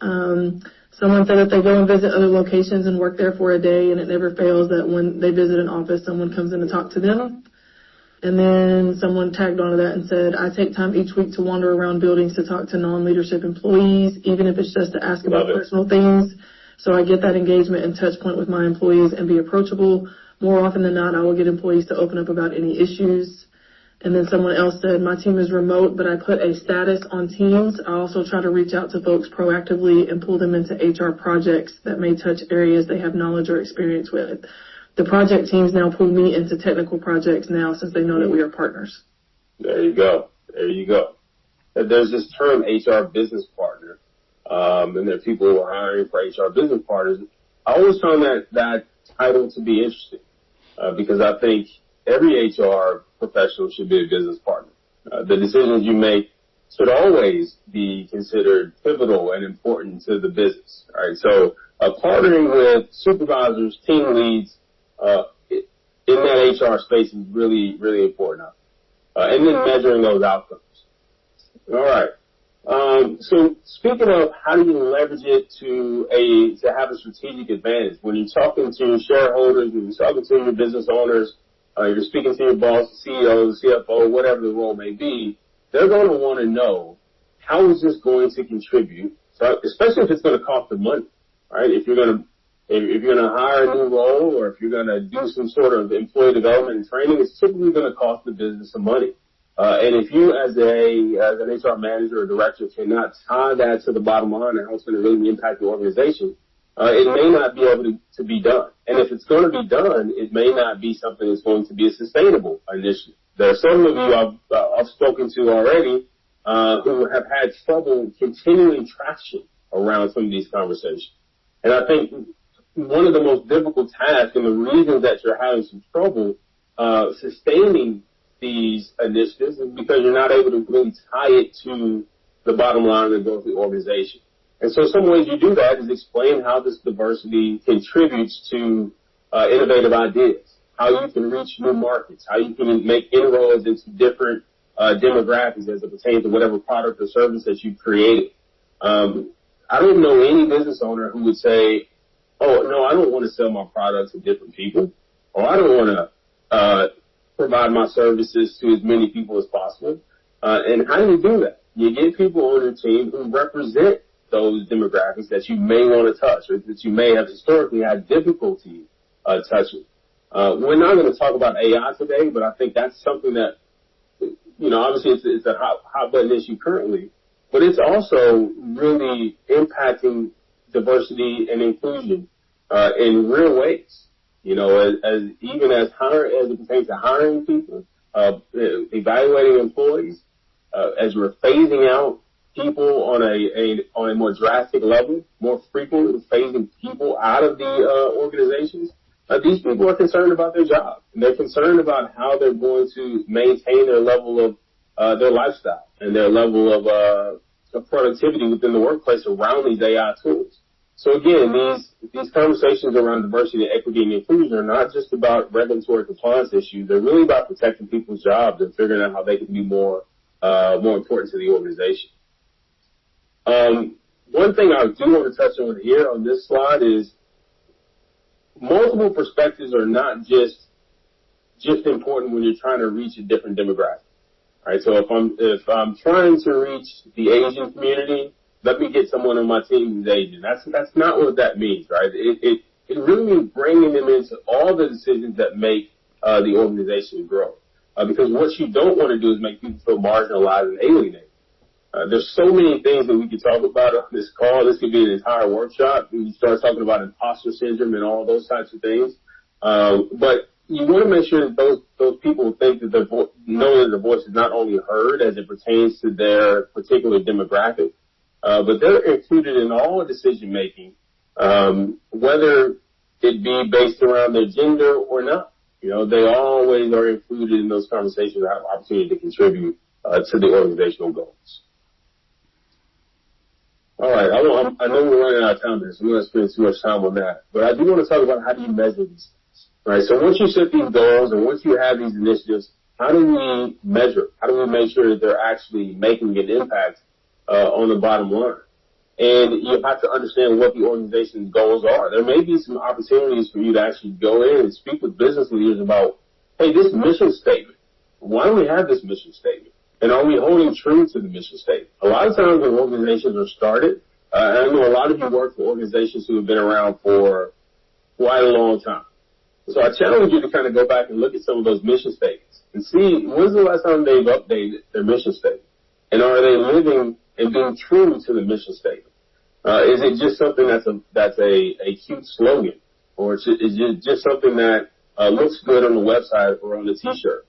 Someone said that they go and visit other locations and work there for a day, and it never fails that when they visit an office, someone comes in to talk to them. And then someone tagged onto that and said, I take time each week to wander around buildings to talk to non-leadership employees, even if it's just to ask about personal things. So I get that engagement and touch point with my employees and be approachable. More often than not, I will get employees to open up about any issues. And then someone else said, my team is remote, but I put a status on Teams. I also try to reach out to folks proactively and pull them into HR projects that may touch areas they have knowledge or experience with. the project teams now pull me into technical projects now since they know that we are partners. There you go. There you go. There's this term HR business partner, and there are people who are hiring for HR business partners. I always found that title to be interesting because I think every HR professional should be a business partner. The decisions you make should always be considered pivotal and important to the business. Right? So partnering with supervisors, team leads in that HR space is really, really important. And then measuring those outcomes. All right. So speaking of how do you leverage it to have a strategic advantage when you're talking to your shareholders, when you're talking to your business owners, you're speaking to your boss, the CEO, the CFO, whatever the role may be, they're going to want to know how is this going to contribute, so especially if it's going to cost them money, right? If you're going to hire a new role or if you're going to do some sort of employee development and training, it's typically going to cost the business some money. And if you as an HR manager or director cannot tie that to the bottom line and how it's going to really impact the organization, it may not be able to be done. And if it's going to be done, it may not be something that's going to be a sustainable initiative. There are some of you I've spoken to already who have had trouble continuing traction around some of these conversations. And I think one of the most difficult tasks and the reasons that you're having some trouble sustaining these initiatives is because you're not able to really tie it to the bottom line of the growth of the organization. And so some ways you do that is explain how this diversity contributes to innovative ideas, how you can reach new markets, how you can make inroads into different demographics as it pertains to whatever product or service that you've created. I don't know any business owner who would say, oh, no, I don't want to sell my products to different people, or I don't want to provide my services to as many people as possible. And how do you do that? You get people on your team who represent those demographics that you may want to touch or that you may have historically had difficulty touching. We're not going to talk about AI today, but I think that's something that, obviously it's a hot button issue currently, but it's also really impacting diversity and inclusion in real ways. As it pertains to hiring people, evaluating employees, as we're phasing out people on a more drastic level, more frequently phasing people out of the organizations. These people are concerned about their job, and they're concerned about how they're going to maintain their level of their lifestyle and their level of productivity within the workplace around these AI tools. So again, these conversations around diversity, equity, and inclusion are not just about regulatory compliance issues. They're really about protecting people's jobs and figuring out how they can be more important to the organization. One thing I do want to touch on here on this slide is multiple perspectives are not just important when you're trying to reach a different demographic. Right? So if I'm trying to reach the Asian community, let me get someone on my team who's Asian. That's not what that means, right? It really means bringing them into all the decisions that make the organization grow. Because what you don't want to do is make people feel marginalized and alienated. There's so many things that we could talk about on this call. This could be an entire workshop. We start talking about imposter syndrome and all those types of things. But you want to make sure that those people think that know that their voice is not only heard as it pertains to their particular demographic, but they're included in all decision making, whether it be based around their gender or not. They always are included in those conversations that have opportunity to contribute to the organizational goals. All right, I know we're running out of time here, so I'm not going to spend too much time on that. But I do want to talk about how do you measure these things, right? So once you set these goals and once you have these initiatives, how do we measure? How do we make sure that they're actually making an impact on the bottom line? And you have to understand what the organization's goals are. There may be some opportunities for you to actually go in and speak with business leaders about, hey, this mission statement, why don't we have this mission statement? And are we holding true to the mission statement? A lot of times when organizations are started, I know a lot of you work for organizations who have been around for quite a long time. So I challenge you to kind of go back and look at some of those mission statements and see when's the last time they've updated their mission statement. And are they living and being true to the mission statement? Is it just something that's a cute slogan? or it's just something that looks good on the website or on the T-shirt.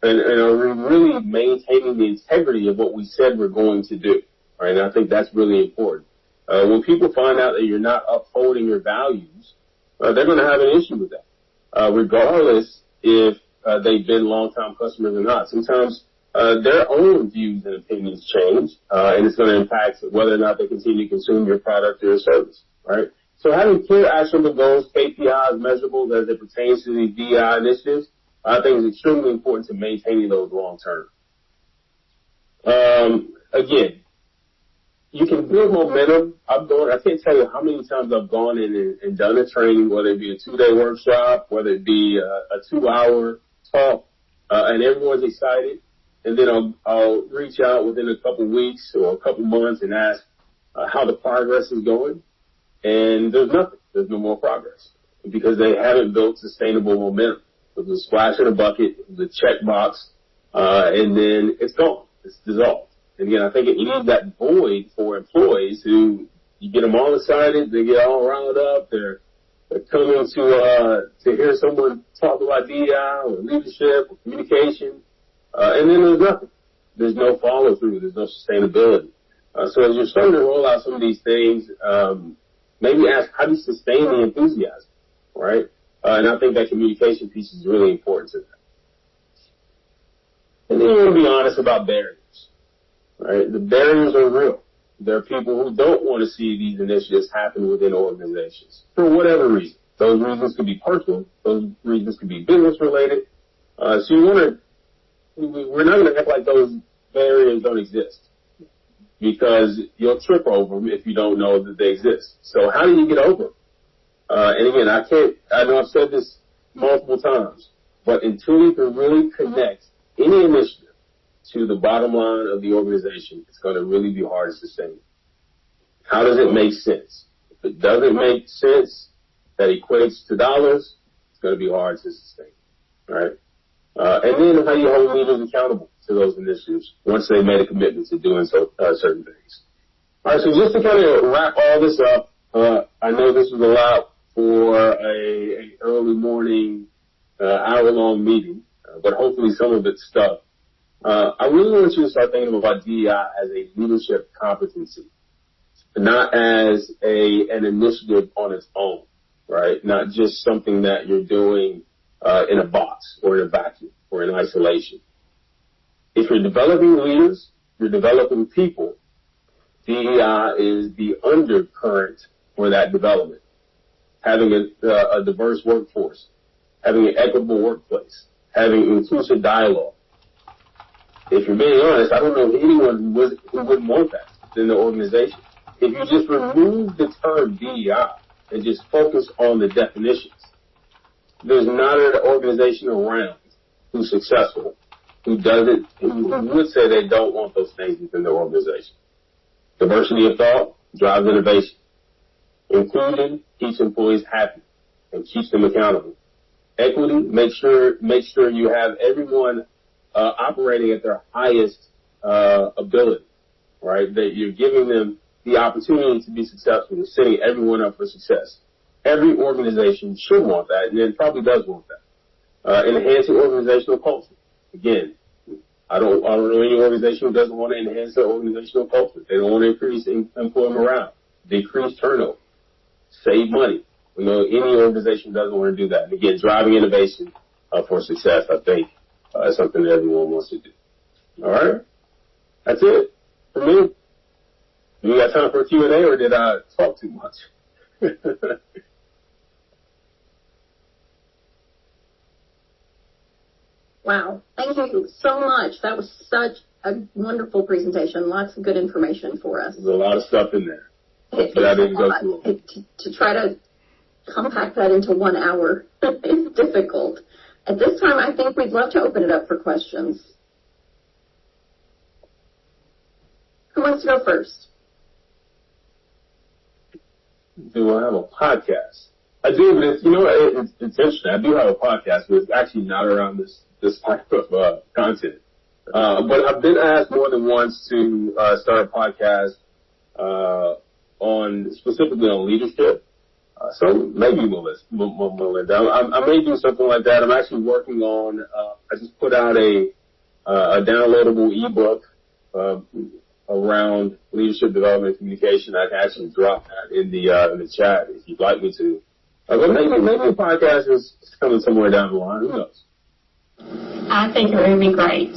And are we really maintaining the integrity of what we said we're going to do? Right? And I think that's really important. When people find out that you're not upholding your values, they're going to have an issue with that, regardless if they've been long-time customers or not. Sometimes their own views and opinions change, and it's going to impact whether or not they continue to consume your product or your service. Right? So having clear actionable goals, KPIs, measurables as it pertains to these DEI initiatives, I think is extremely important to maintaining those long term. Again, you can build momentum. I can't tell you how many times I've gone in and done a training, whether it be a 2-day workshop, whether it be a 2-hour talk, and everyone's excited. And then I'll reach out within a couple weeks or a couple months and ask how the progress is going. And there's nothing. There's no more progress because they haven't built sustainable momentum. It was a splash in a bucket, it was a check box, and then it's gone. It's dissolved. And again, I think it leaves that void for employees who you get them all excited, they get all riled up, they're coming to hear someone talk about DEI or leadership or communication, and then there's nothing. There's no follow through. There's no sustainability. So as you're starting to roll out some of these things, maybe ask how do you sustain the enthusiasm, right? And I think that communication piece is really important to that. And then you want to be honest about barriers, right? The barriers are real. There are people who don't want to see these initiatives happen within organizations for whatever reason. Those reasons could be personal. Those reasons could be business related. So we're not going to act like those barriers don't exist because you'll trip over them if you don't know that they exist. So how do you get over them? And again, I know I've said this multiple times, but until you can really connect any initiative to the bottom line of the organization, it's going to really be hard to sustain. How does it make sense? If it doesn't make sense that equates to dollars, it's going to be hard to sustain. Right? And then how you hold leaders accountable to those initiatives once they've made a commitment to doing certain things. All right, so just to kind of wrap all this up, I know this was a lot for a early morning, hour-long meeting, but hopefully some of it's stuff. I really want you to start thinking about DEI as a leadership competency, not as an initiative on its own, right? Not just something that you're doing in a box or in a vacuum or in isolation. If you're developing leaders, you're developing people, DEI is the undercurrent for that development. Having a diverse workforce, having an equitable workplace, having inclusive dialogue. If you're being honest, I don't know anyone who wouldn't want that in the organization. If you just remove the term DEI and just focus on the definitions, there's not an organization around who's successful who would say they don't want those things within their organization. Diversity of thought drives innovation. Inclusion keeps employees happy and keeps them accountable. Equity makes sure you have everyone operating at their highest ability, right? That you're giving them the opportunity to be successful and setting everyone up for success. Every organization should want that, and it probably does want that. Enhancing organizational culture. Again, I don't know any organization who doesn't want to enhance their organizational culture. They don't want to increase employee morale, decrease turnover, save money. You know, any organization doesn't want to do that. And again, driving innovation for success, I think, is something that everyone wants to do. All right? That's it for me. You got time for a Q&A, or did I talk too much? Wow. Thank you so much. That was such a wonderful presentation. Lots of good information for us. There's a lot of stuff in there. But I didn't go too long. To try to compact that into 1 hour is difficult. At this time, I think we'd love to open it up for questions. Who wants to go first? Do I have a podcast? I do, but it's interesting. I do have a podcast, but it's actually not around this type of content. But I've been asked more than once to start a podcast specifically on leadership. So maybe Melinda. I may do something like that. I'm actually working on, I just put out a downloadable ebook, around leadership development and communication. I can actually drop that in the chat if you'd like me to. But maybe a podcast is coming somewhere down the line. Who knows? I think it would be great.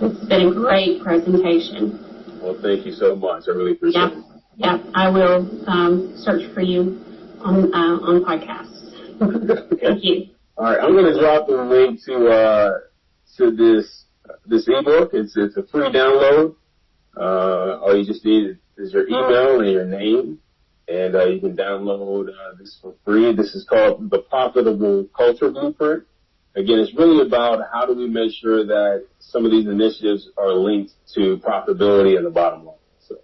It's been a great presentation. Well, thank you so much. I really appreciate it. Yeah, I will search for you on podcasts. Okay. Thank you. All right, I'm going to drop the link to this ebook. It's a free download. All you just need is your email and your name, and you can download this for free. This is called The Profitable Culture Blueprint. Again, it's really about how do we make sure that some of these initiatives are linked to profitability and the bottom line. So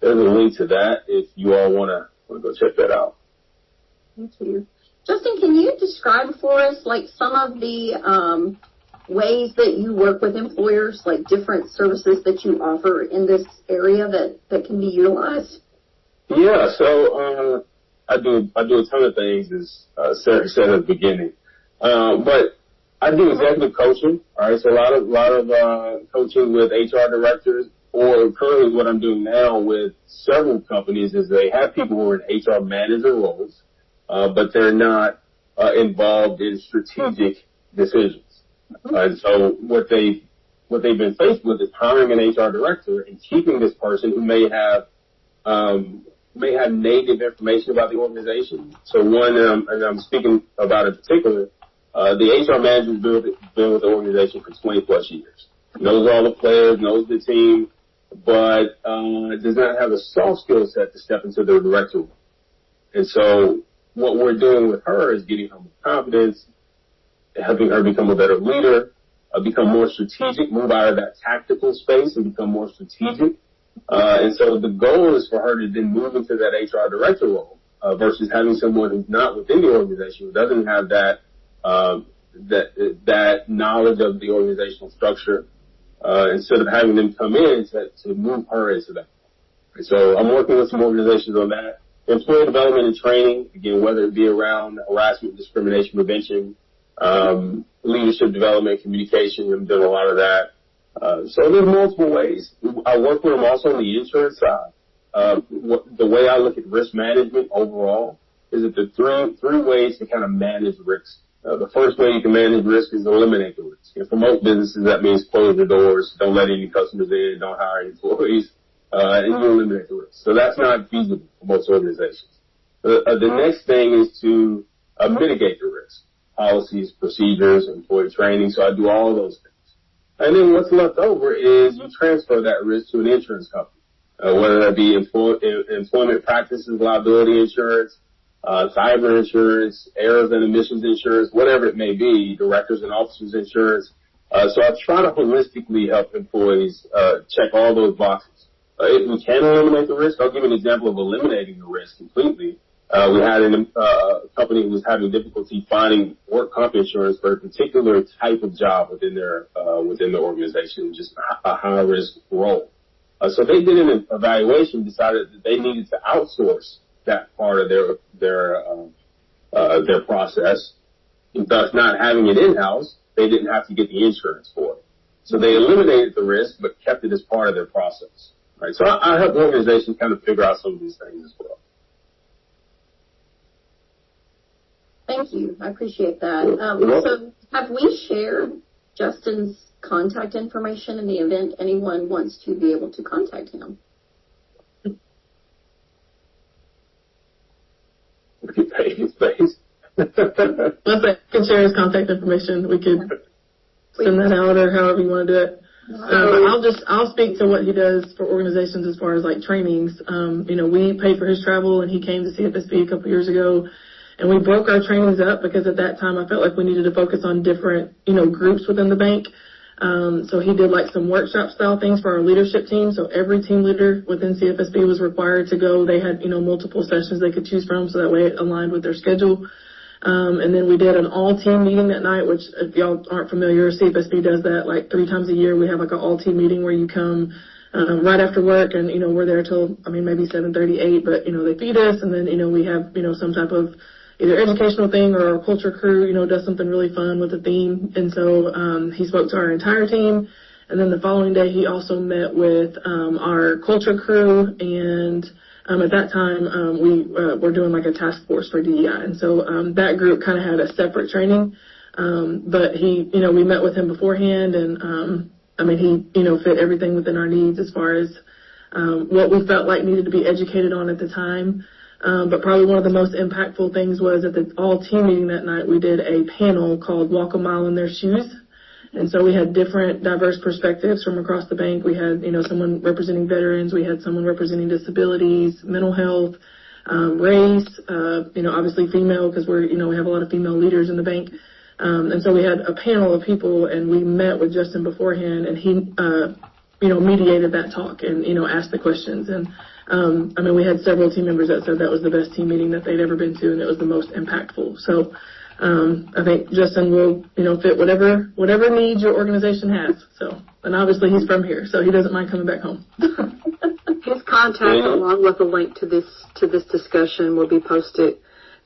there's a link to that if you all want to go check that out. Thank you. Justin, can you describe for us like some of the ways that you work with employers, like different services that you offer in this area that can be utilized? Yeah, so I do a ton of things, as Sarah said at the beginning. But I do executive coaching. All right, so a lot of coaching with HR directors, or currently what I'm doing now with several companies is they have people who are in HR manager roles, but they're not involved in strategic decisions. And so what they've been faced with is hiring an HR director and keeping this person who may have negative information about the organization. So one, and I'm speaking about in particular, the HR manager's been with the organization for 20 plus years. Knows all the players, knows the team, but does not have a soft skill set to step into the director role. And so what we're doing with her is getting her more confidence, helping her become a better leader, become more strategic, move out of that tactical space and become more strategic. And so the goal is for her to then move into that HR director role versus having someone who's not within the organization, who doesn't have that knowledge of the organizational structure, instead of having them come in to move her into that. And so I'm working with some organizations on that. Employee development and training, again, whether it be around harassment, discrimination prevention, leadership development, communication, I've done a lot of that. So there's multiple ways. I work with them also on the insurance side. The way I look at risk management overall is that the three ways to kind of manage risk. The first way you can manage risk is eliminate the risk. And for most businesses, that means close the doors, don't let any customers in, don't hire any employees, and you eliminate the risk. So that's not feasible for most organizations. The next thing is to mitigate the risk. Policies, procedures, employee training. So I do all of those things. And then what's left over is you transfer that risk to an insurance company, whether that be employment practices, liability insurance, cyber insurance, errors and emissions insurance, whatever it may be, directors and officers insurance. So I try to holistically help employees check all those boxes. If we can eliminate the risk, I'll give you an example of eliminating the risk completely. We had a company who was having difficulty finding work comp insurance for a particular type of job within their organization, just a high risk role. So they did an evaluation, decided that they needed to outsource that part of their process. Thus, not having it in-house, they didn't have to get the insurance for it. So they eliminated the risk, but kept it as part of their process. Right. So I help organizations kind of figure out some of these things as well. Thank you. I appreciate that. So have we shared Justin's contact information in the event anyone wants to be able to contact him? Let's say you can share his contact information. We could send that out or however you want to do it. I'll speak to what he does for organizations as far as like trainings. We paid for his travel and he came to CFSB a couple years ago, and we broke our trainings up because at that time I felt like we needed to focus on different, groups within the bank. So he did like some workshop style things for our leadership team. So every team leader within CFSB was required to go. They had, multiple sessions they could choose from, so that way it aligned with their schedule. And then we did an all-team meeting that night, which if y'all aren't familiar, CFSB does that like 3 times a year. We have like an all-team meeting where you come right after work, and, we're there till, maybe 7:30, 8, but, they feed us, and then, we have, some type of either educational thing or our culture crew, does something really fun with a theme. And so he spoke to our entire team. And then the following day, he also met with our culture crew. And at that time, we were doing like a task force for DEI. And so that group kind of had a separate training. But he, we met with him beforehand. And, he, fit everything within our needs as far as what we felt like needed to be educated on at the time. But probably one of the most impactful things was at the all-team meeting that night, we did a panel called Walk a Mile in Their Shoes. And so we had different diverse perspectives from across the bank. We had, someone representing veterans. We had someone representing disabilities, mental health, race, obviously female because we have a lot of female leaders in the bank. And so we had a panel of people, and we met with Justin beforehand, and he, mediated that talk and, asked the questions. And we had several team members that said that was the best team meeting that they'd ever been to, and it was the most impactful. So I think Justin will, fit whatever needs your organization has. So, and obviously he's from here, so he doesn't mind coming back home. His contact, along with a link to this discussion, will be posted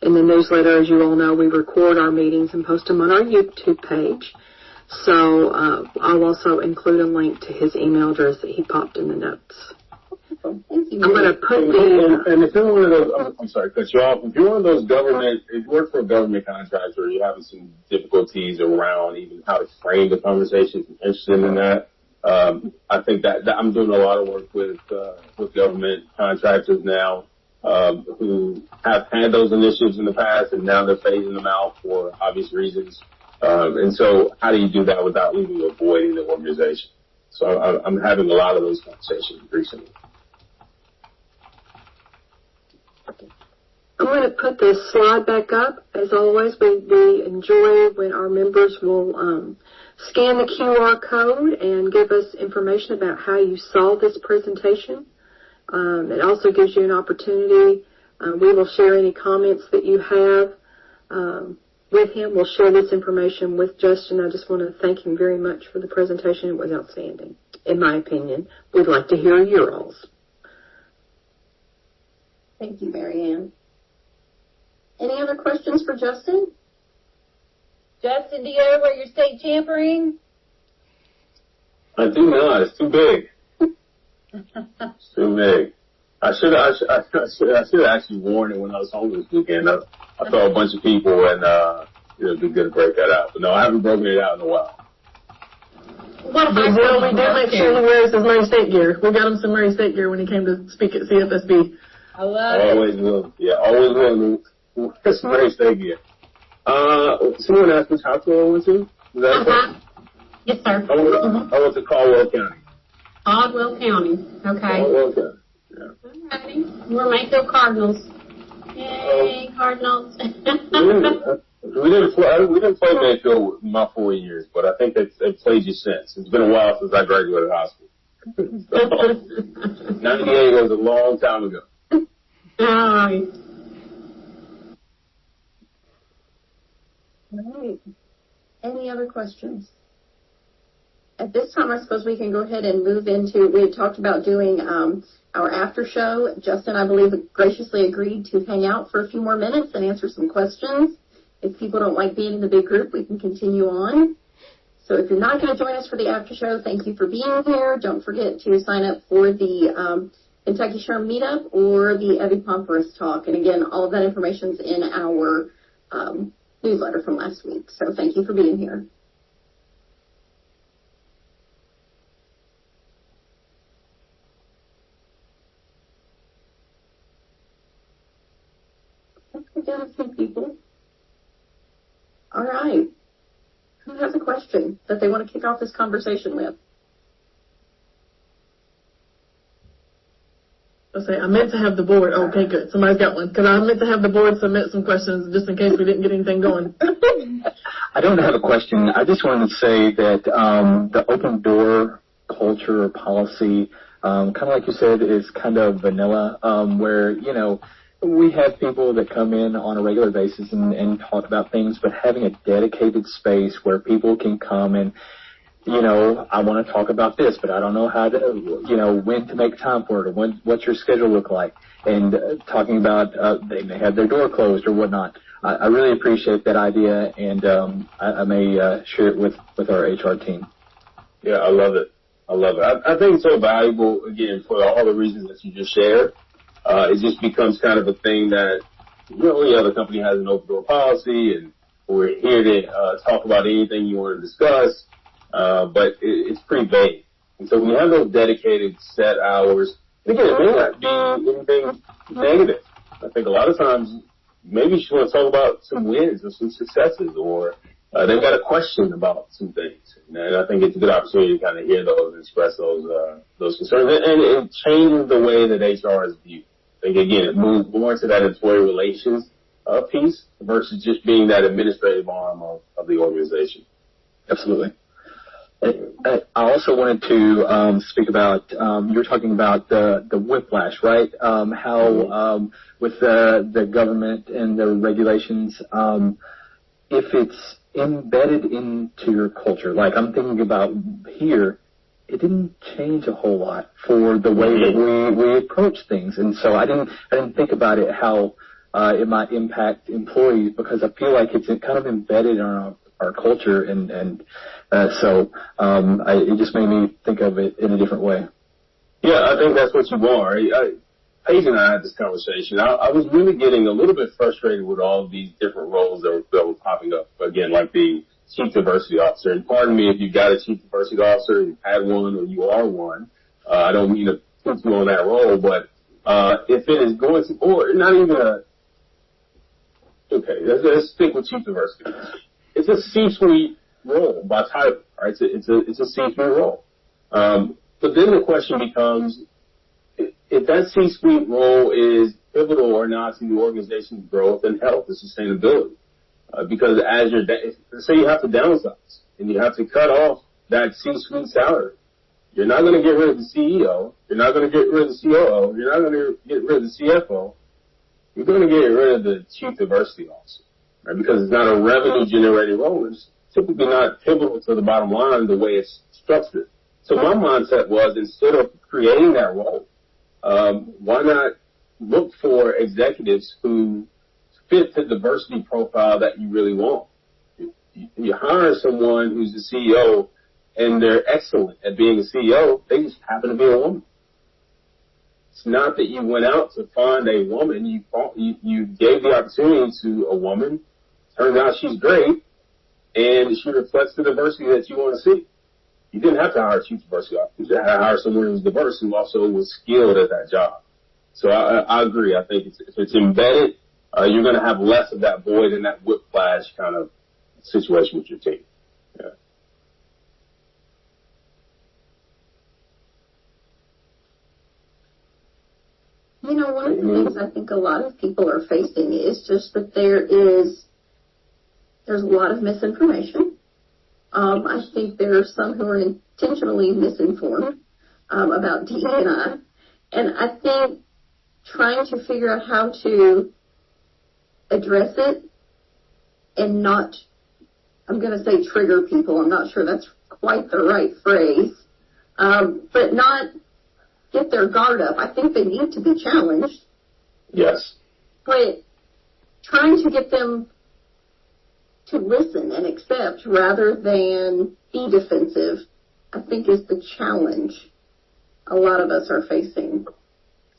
in the newsletter. As you all know, we record our meetings and post them on our YouTube page. So I'll also include a link to his email address that he popped in the notes. Thank you. I'm going to put and if you're one of those, I'm sorry, cut you off. If you're one of those if you work for a government contractor, you're having some difficulties around even how to frame the conversation. If you're interested in that, I think that I'm doing a lot of work with government contractors now who have had those initiatives in the past, and now they're phasing them out for obvious reasons. And so, how do you do that without leaving a void in the organization? So I'm having a lot of those conversations recently. I'm going to put this slide back up. As always, we enjoy when our members will scan the QR code and give us information about how you saw this presentation. It also gives you an opportunity. We will share any comments that you have with him. We'll share this information with Justin. I just want to thank him very much for the presentation. It was outstanding, in my opinion. We'd like to hear your all's. Thank you, Mary Ann. Any other questions for Justin? Justin, do you ever wear your state champ ring? I do not. It's too big. It's too big. I should have actually worn it when I was home this weekend. I saw a bunch of people, and it'd be good to break that out. But no, I haven't broken it out in a while. Well, we did make sure he wears his Murray State gear. We got him some Murray State gear when he came to speak at CFSB. I love it. Always will. Yeah, always will. Some Murray State gear. Someone asked which hospital I went to. Is that correct? Yes, sir. I went to Caldwell County. Caldwell County. Okay. Caldwell County. Yeah. Alrighty. We're Mayfield Cardinals. Yay, Cardinals. We didn't play Mayfield my 4 years, but I think they've played you since. It's been a while since I graduated high school. So, 98 was a long time ago. Alright. All right. Any other questions? At this time, I suppose we can go ahead and move into, we had talked about doing our after show. Justin, I believe, graciously agreed to hang out for a few more minutes and answer some questions. If people don't like being in the big group, we can continue on. So if you're not going to join us for the after show, thank you for being here. Don't forget to sign up for the Kentucky SHRM meetup or the Evie Pomperous talk. And again, all of that information is in our newsletter from last week. So thank you for being here. We got a few people. All right. Who has a question that they want to kick off this conversation with? I'll say, I meant to have the board. Oh, okay, good. Somebody's got one. Because I meant to have the board submit some questions just in case we didn't get anything going. I don't have a question. I just wanted to say that the open door culture or policy, kind of like you said, is kind of vanilla, where, you know, we have people that come in on a regular basis and talk about things, but having a dedicated space where people can come and, you know, I want to talk about this, but I don't know how to, you know, when to make time for it or what's your schedule look like. And talking about they may have their door closed or whatnot. I really appreciate that idea, and I may share it with our HR team. Yeah, I love it. I think it's so valuable, again, for all the reasons that you just shared. It just becomes kind of a thing that, any other company has an open door policy, and we're here to talk about anything you want to discuss, but it's pretty vague. And so when you have those dedicated set hours, and again, it may not be anything negative. I think a lot of times maybe you just want to talk about some wins or some successes, or they've got a question about some things. And I think it's a good opportunity to kind of hear those and express those concerns. And it changes the way that HR is viewed. I think, again, it moves more into that employee relations piece versus just being that administrative arm of the organization. Absolutely. I also wanted to speak about, you were talking about the whiplash, right? How with the government and the regulations, if it's embedded into your culture, like I'm thinking about here, it didn't change a whole lot for the way that we approach things. And so I didn't think about it how it might impact employees, because I feel like it's kind of embedded in our culture, and so it just made me think of it in a different way. Yeah, I think that's what you want, right? Paige and I had this conversation. I was really getting a little bit frustrated with all of these different roles that were popping up, again, like the Chief Diversity Officer. And pardon me if you've got a Chief Diversity Officer, you've had one, or you are one. I don't mean to put you on that role, but if it is going to, or not even let's stick with Chief Diversity Officer. It's a C-suite role by title, right? It's a C-suite role. But then the question becomes, if that C-suite role is pivotal or not to the organization's growth and health and sustainability. Because let's say you have to downsize and you have to cut off that C-suite salary. You're not going to get rid of the CEO. You're not going to get rid of the COO. You're not going to get rid of the CFO. You're going to get rid of the Chief Diversity Officer, right? Because it's not a revenue-generating role. It's typically not pivotal to the bottom line the way it's structured. So my mindset was, instead of creating that role, why not look for executives who fit the diversity profile that you really want? You hire someone who's a CEO and they're excellent at being a CEO. They just happen to be a woman. It's not that you went out to find a woman. You gave the opportunity to a woman. Turns out she's great, and she reflects the diversity that you want to see. You didn't have to hire a Chief Diversity Officer. You had to hire someone who's diverse who also was skilled at that job. So I agree. I think if it's embedded, you're going to have less of that void and that whiplash kind of situation with your team. Yeah. One of the things I think a lot of people are facing is just that there's a lot of misinformation. I think there are some who are intentionally misinformed about DE&I. And I think trying to figure out how to address it and not, I'm going to say trigger people. I'm not sure that's quite the right phrase. But not get their guard up. I think they need to be challenged. Yes. But trying to get them to listen and accept rather than be defensive, I think, is the challenge a lot of us are facing.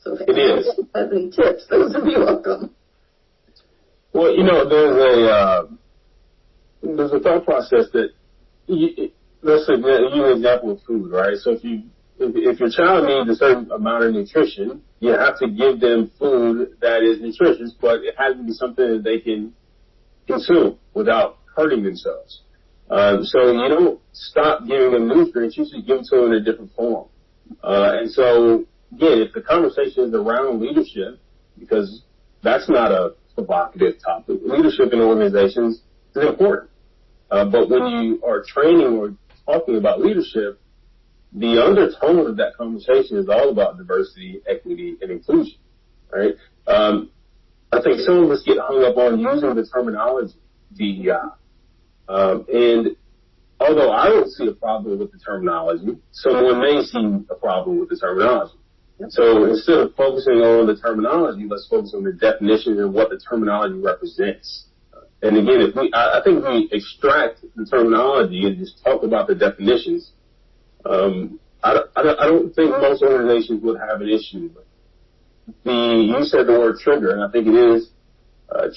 So if anyone has any tips, those would be welcome. Well, there's a thought process that, let's use an example of food, right? So if your child needs a certain amount of nutrition, you have to give them food that is nutritious, but it has to be something that they can consume without hurting themselves. So you don't stop giving them nutrients, you should give them to them in a different form. And so, again, if the conversation is around leadership, because that's not a provocative topic, leadership in organizations is important. But when you are training or talking about leadership, the undertone of that conversation is all about diversity, equity, and inclusion, right? I think some of us get hung up on using the terminology DEI. And although I don't see a problem with the terminology, someone may see a problem with the terminology. So instead of focusing on the terminology, let's focus on the definition and what the terminology represents. And again, I think if we extract the terminology and just talk about the definitions, I don't think most organizations would have an issue. You said the word trigger, and I think it is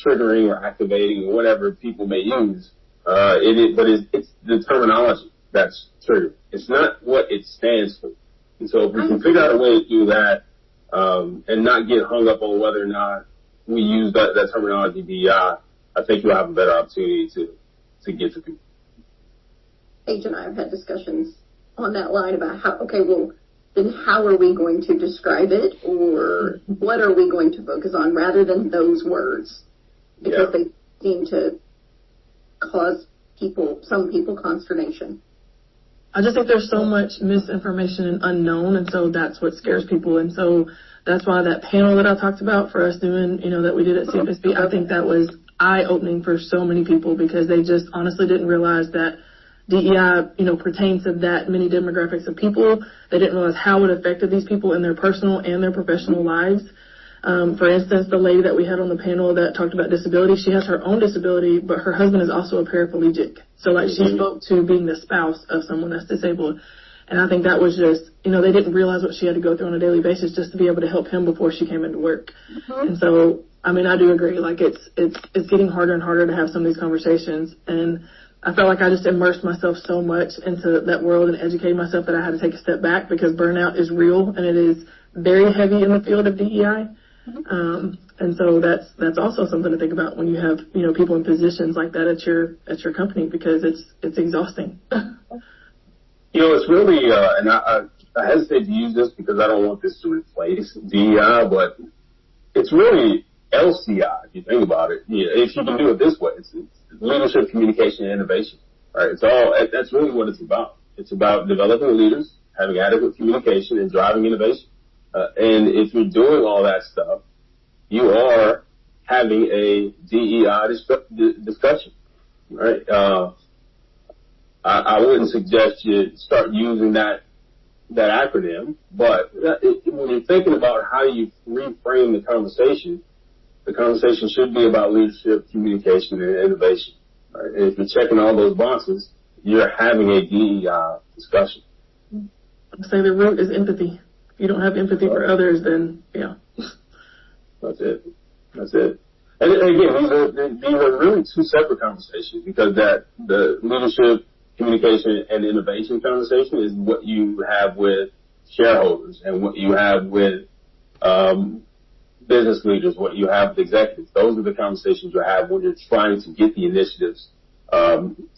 triggering or activating or whatever people may use. But it's the terminology that's trigger. It's not what it stands for. And so if we can figure out a way to do that and not get hung up on whether or not we use that terminology DEI, I think you'll have a better opportunity to get to people. Paige and I have had discussions on that line about then how are we going to describe it, or what are we going to focus on rather than those words, because they seem to cause some people consternation. I just think there's so much misinformation and unknown, and so that's what scares people. And so that's why that panel that I talked about for us doing, that we did at CFSB, I think that was eye-opening for so many people, because they just honestly didn't realize that DEI, pertains to that many demographics of people. They didn't realize how it affected these people in their personal and their professional lives. For instance, the lady that we had on the panel that talked about disability, she has her own disability, but her husband is also a paraplegic. So, she spoke to being the spouse of someone that's disabled. And I think that was just, they didn't realize what she had to go through on a daily basis just to be able to help him before she came into work. And so, I do agree. It's getting harder and harder to have some of these conversations. And I felt like I just immersed myself so much into that world and educated myself that I had to take a step back, because burnout is real and it is very heavy in the field of DEI. And so that's also something to think about when you have, people in positions like that at your company, because it's exhausting. It's really, and I hesitate to use this because I don't want this to replace DEI, but it's really LCI if you think about it. If you can do it this way, it's leadership, communication, and innovation. Right? That's really what it's about. It's about developing leaders, having adequate communication, and driving innovation. And if you're doing all that stuff, you are having a DEI discussion, right? I wouldn't suggest you start using that acronym, but when you're thinking about how you reframe the conversation should be about leadership, communication, and innovation. Right? And if you're checking all those boxes, you're having a DEI discussion. I'd say the root is empathy. If you don't have empathy for others, then, That's it. And again, these are really two separate conversations, because the leadership, communication, and innovation conversation is what you have with shareholders and what you have with business leaders, what you have with executives. Those are the conversations you have when you're trying to get the initiatives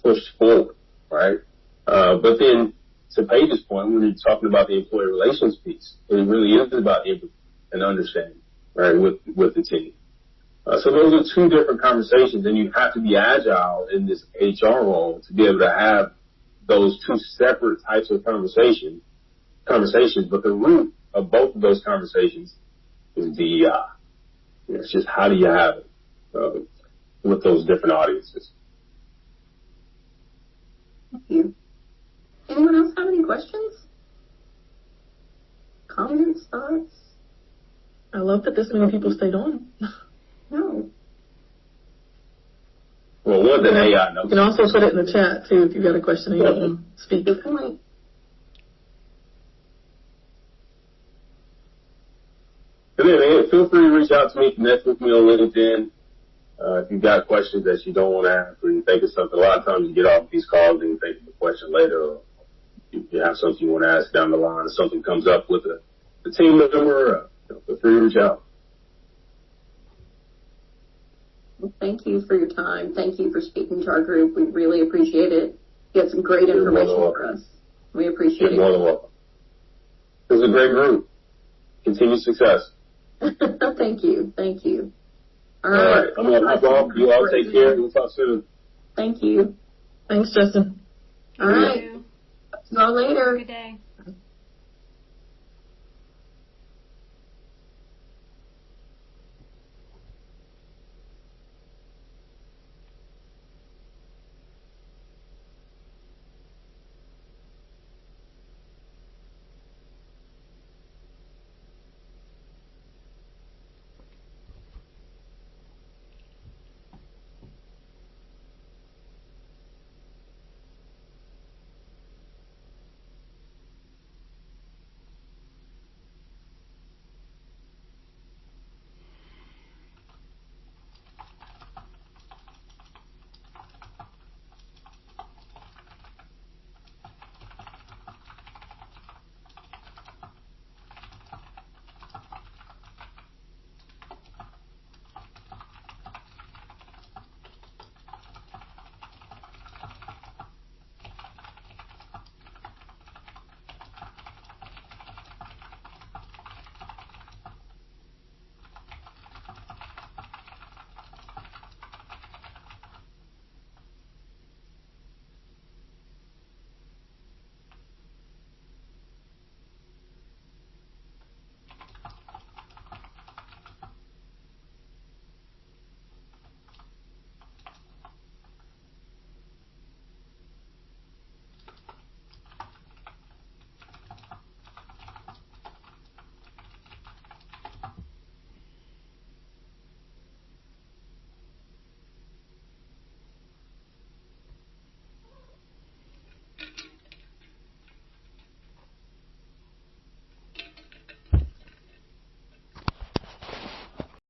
pushed forward, right? But then, to Paige's point, when you're talking about the employee relations piece, it really is about empathy and understanding, right, with the team. So those are two different conversations, and you have to be agile in this HR role to be able to have those two separate types of conversations. But the root of both of those conversations is DEI. It's just how do you have it with those different audiences. Thank you. Anyone else have any questions? Comments, thoughts? I love that this many people stayed on. No. Well, one that AI knows. You can also put it in the chat, too, if you've got a question and you don't want to speak. Good point. And then feel free to reach out to me, connect with me on LinkedIn. If you've got questions that you don't want to ask, or you think of something. A lot of times you get off these calls and you think of a question later, or you have something you want to ask down the line, or something comes up with a team member, feel free to reach out. Well, thank you for your time. Thank you for speaking to our group. We really appreciate it. You had some great information for us. We appreciate it. You're more than welcome. It was a great group. Continued success. Thank you. Thank you. All right. I'm going to hop off. You all take care. We'll talk soon. Thank you. Thanks, Justin. All right. See you all later. Good day.